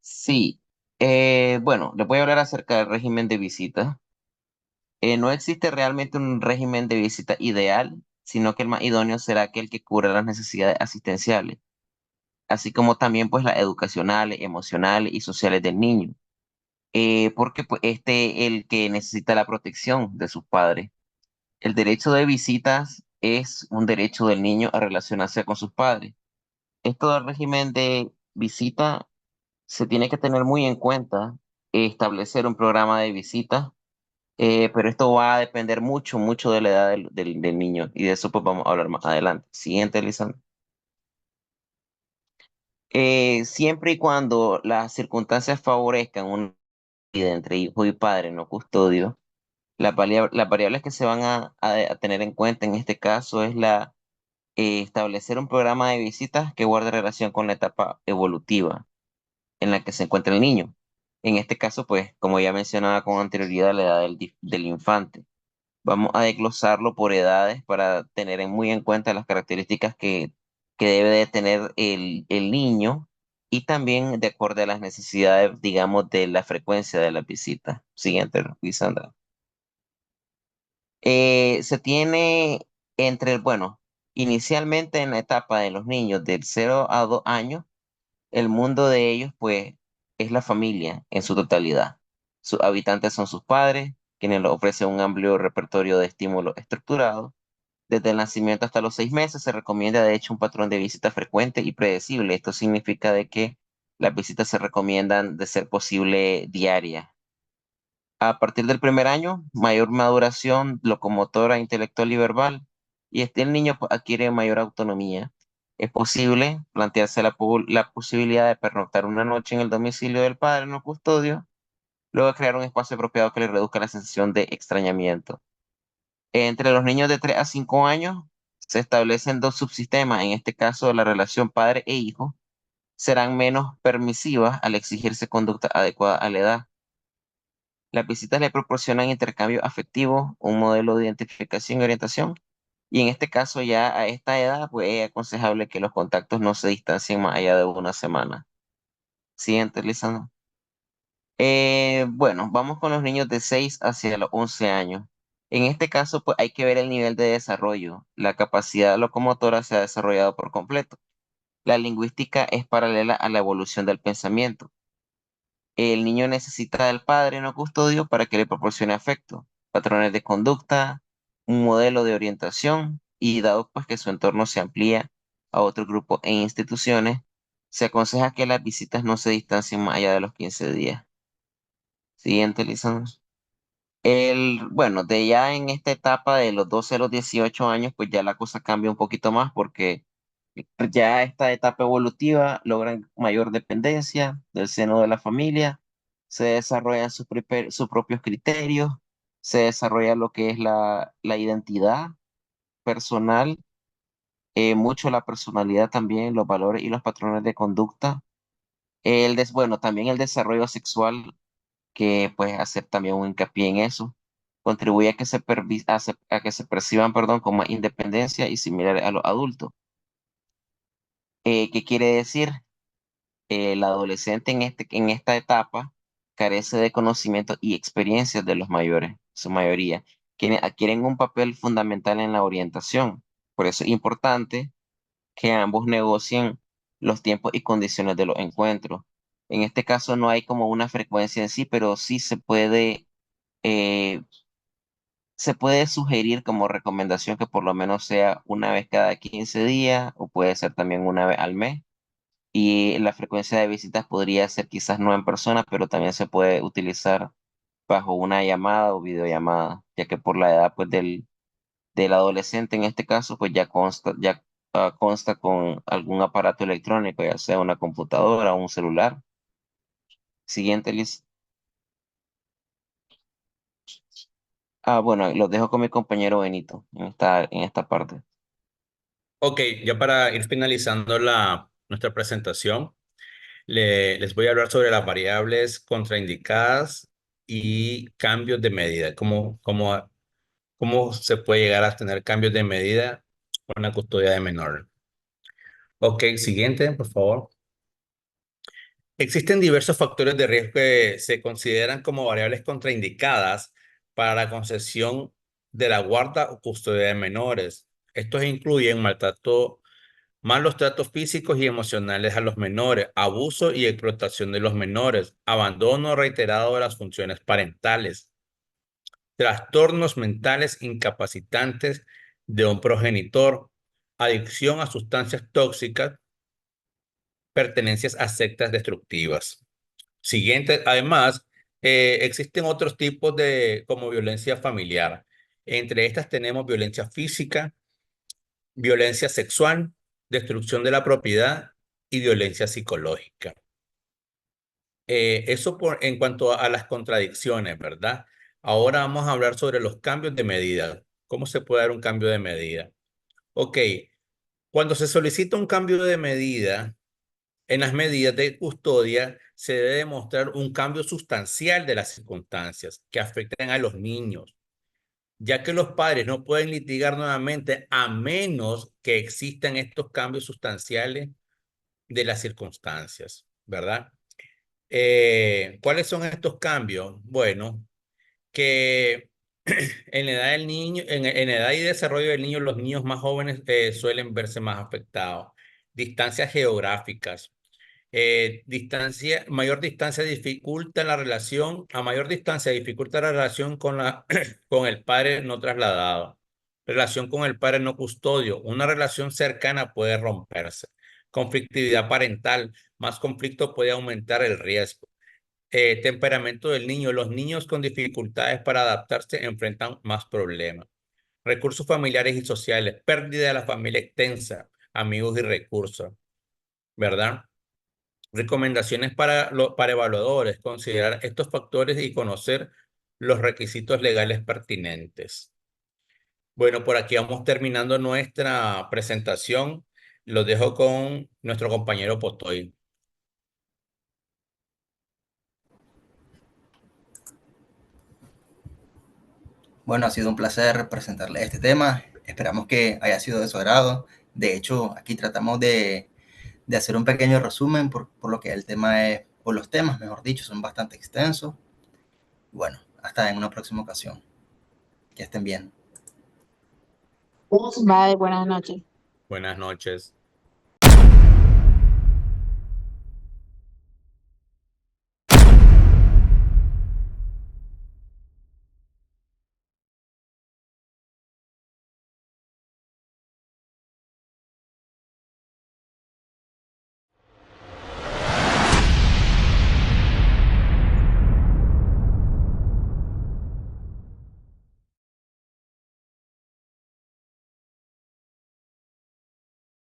Sí, bueno, les voy a hablar acerca del régimen de visita. No existe realmente un régimen de visita ideal, sino que el más idóneo será aquel que cubra las necesidades asistenciales, así como también pues las educacionales, emocionales y sociales del niño, porque pues este es el que necesita la protección de sus padres. El derecho de visitas es un derecho del niño a relacionarse con sus padres. Esto del régimen de visita se tiene que tener muy en cuenta, establecer un programa de visita, pero esto va a depender mucho de la edad del niño y de eso pues vamos a hablar más adelante. Siguiente, Lisandro. Siempre y cuando las circunstancias favorezcan una vida entre hijo y padre no custodio, las variables que se van a tener en cuenta en este caso es establecer un programa de visitas que guarde relación con la etapa evolutiva en la que se encuentra el niño. En este caso, pues, como ya mencionaba con anterioridad, la edad del infante. Vamos a desglosarlo por edades para tener muy en cuenta las características que debe de tener el niño y también de acuerdo a las necesidades, digamos, de la frecuencia de la visita. Siguiente, Lisandra. Se tiene bueno, inicialmente en la etapa de los niños del 0 a 2 años, el mundo de ellos, pues, es la familia en su totalidad. Sus habitantes son sus padres, quienes les ofrecen un amplio repertorio de estímulos estructurados. Desde el nacimiento hasta los 6 meses se recomienda, de hecho, un patrón de visita frecuente y predecible. Esto significa de que las visitas se recomiendan de ser posible diarias. A partir del primer año, mayor maduración locomotora, intelectual y verbal, y el niño pues, adquiere mayor autonomía. Es posible plantearse la posibilidad de pernoctar una noche en el domicilio del padre no custodio Luego crear un espacio apropiado que le reduzca la sensación de extrañamiento. Entre los niños de 3 a 5 años se establecen dos subsistemas, en este caso la relación padre e hijo, serán menos permisivas al exigirse conducta adecuada a la edad. Las visitas le proporcionan intercambio afectivo, un modelo de identificación y orientación, y en este caso ya a esta edad, pues es aconsejable que los contactos no se distancien más allá de una semana. Siguiente, Lisandro. Bueno, vamos con los niños de 6 hacia los 11 años. En este caso, pues hay que ver el nivel de desarrollo. La capacidad locomotora se ha desarrollado por completo. La lingüística es paralela a la evolución del pensamiento. El niño necesita del padre no custodio para que le proporcione afecto, patrones de conducta, un modelo de orientación y dado pues que su entorno se amplía a otro grupo e instituciones, se aconseja que las visitas no se distancien más allá de los 15 días. Siguiente, Lisandro. Bueno, de ya en esta etapa de los 12 a los 18 años, pues ya la cosa cambia un poquito más porque ya esta etapa evolutiva logran mayor dependencia del seno de la familia, se desarrollan sus propios criterios, se desarrolla lo que es la identidad personal, mucho la personalidad también, los valores y los patrones de conducta. Bueno, también el desarrollo sexual que pues hacer también un hincapié en eso. Contribuye a que a que se perciban, perdón, como independencia y similares a los adultos. ¿Qué quiere decir? El adolescente en esta etapa carece de conocimientos y experiencias de los mayores, su mayoría, quienes adquieren un papel fundamental en la orientación. Por eso es importante que ambos negocien los tiempos y condiciones de los encuentros. En este caso no hay como una frecuencia en sí, pero sí eh, se puede sugerir como recomendación que por lo menos sea una vez cada 15 días o puede ser también una vez al mes. Y la frecuencia de visitas podría ser quizás no en persona, pero también se puede utilizar bajo una llamada o videollamada, ya que por la edad pues del adolescente en este caso pues consta con algún aparato electrónico, ya sea una computadora o un celular. Siguiente, Liz. Bueno, los dejo con mi compañero Benito en esta parte. Ok, ya para ir finalizando nuestra presentación, les voy a hablar sobre las variables contraindicadas y cambios de medida. ¿Cómo se puede llegar a tener cambios de medida con la custodia de menor? Ok, siguiente, por favor. Existen diversos factores de riesgo que se consideran como variables contraindicadas para la concesión de la guarda o custodia de menores. Estos incluyen maltrato, malos tratos físicos y emocionales a los menores, abuso y explotación de los menores, abandono reiterado de las funciones parentales, trastornos mentales incapacitantes de un progenitor, adicción a sustancias tóxicas, pertenencias a sectas destructivas. Siguiente, además, existen otros tipos como violencia familiar. Entre estas tenemos violencia física, violencia sexual, destrucción de la propiedad y violencia psicológica. En cuanto a las contradicciones, ¿verdad? Ahora vamos a hablar sobre los cambios de medida. ¿Cómo se puede dar un cambio de medida? Ok, cuando se solicita un cambio de medida, en las medidas de custodia se debe demostrar un cambio sustancial de las circunstancias que afectan a los niños, ya que los padres no pueden litigar nuevamente a menos que existan estos cambios sustanciales de las circunstancias, ¿verdad? ¿Cuáles son estos cambios? Bueno, que en la edad del niño, en la edad y desarrollo del niño, los niños más jóvenes suelen verse más afectados. Distancias geográficas. Mayor distancia dificulta la relación, a mayor distancia dificulta la relación con el padre no trasladado. Relación con el padre no custodio. Una relación cercana puede romperse. Conflictividad parental. Más conflicto puede aumentar el riesgo. Temperamento del niño. Los niños con dificultades para adaptarse enfrentan más problemas. Recursos familiares y sociales. Pérdida de la familia extensa. Amigos y recursos. ¿Verdad? Recomendaciones para evaluadores: considerar estos factores y conocer los requisitos legales pertinentes. Bueno, por aquí vamos terminando nuestra presentación. Lo dejo con nuestro compañero Potoy. Bueno, ha sido un placer presentarle este tema. Esperamos que haya sido de su agrado. De hecho, aquí tratamos de hacer un pequeño resumen por lo que el tema es, o los temas, mejor dicho, son bastante extensos. Bueno, hasta en una próxima ocasión. Que estén bien. Bye, buenas noches. Buenas noches.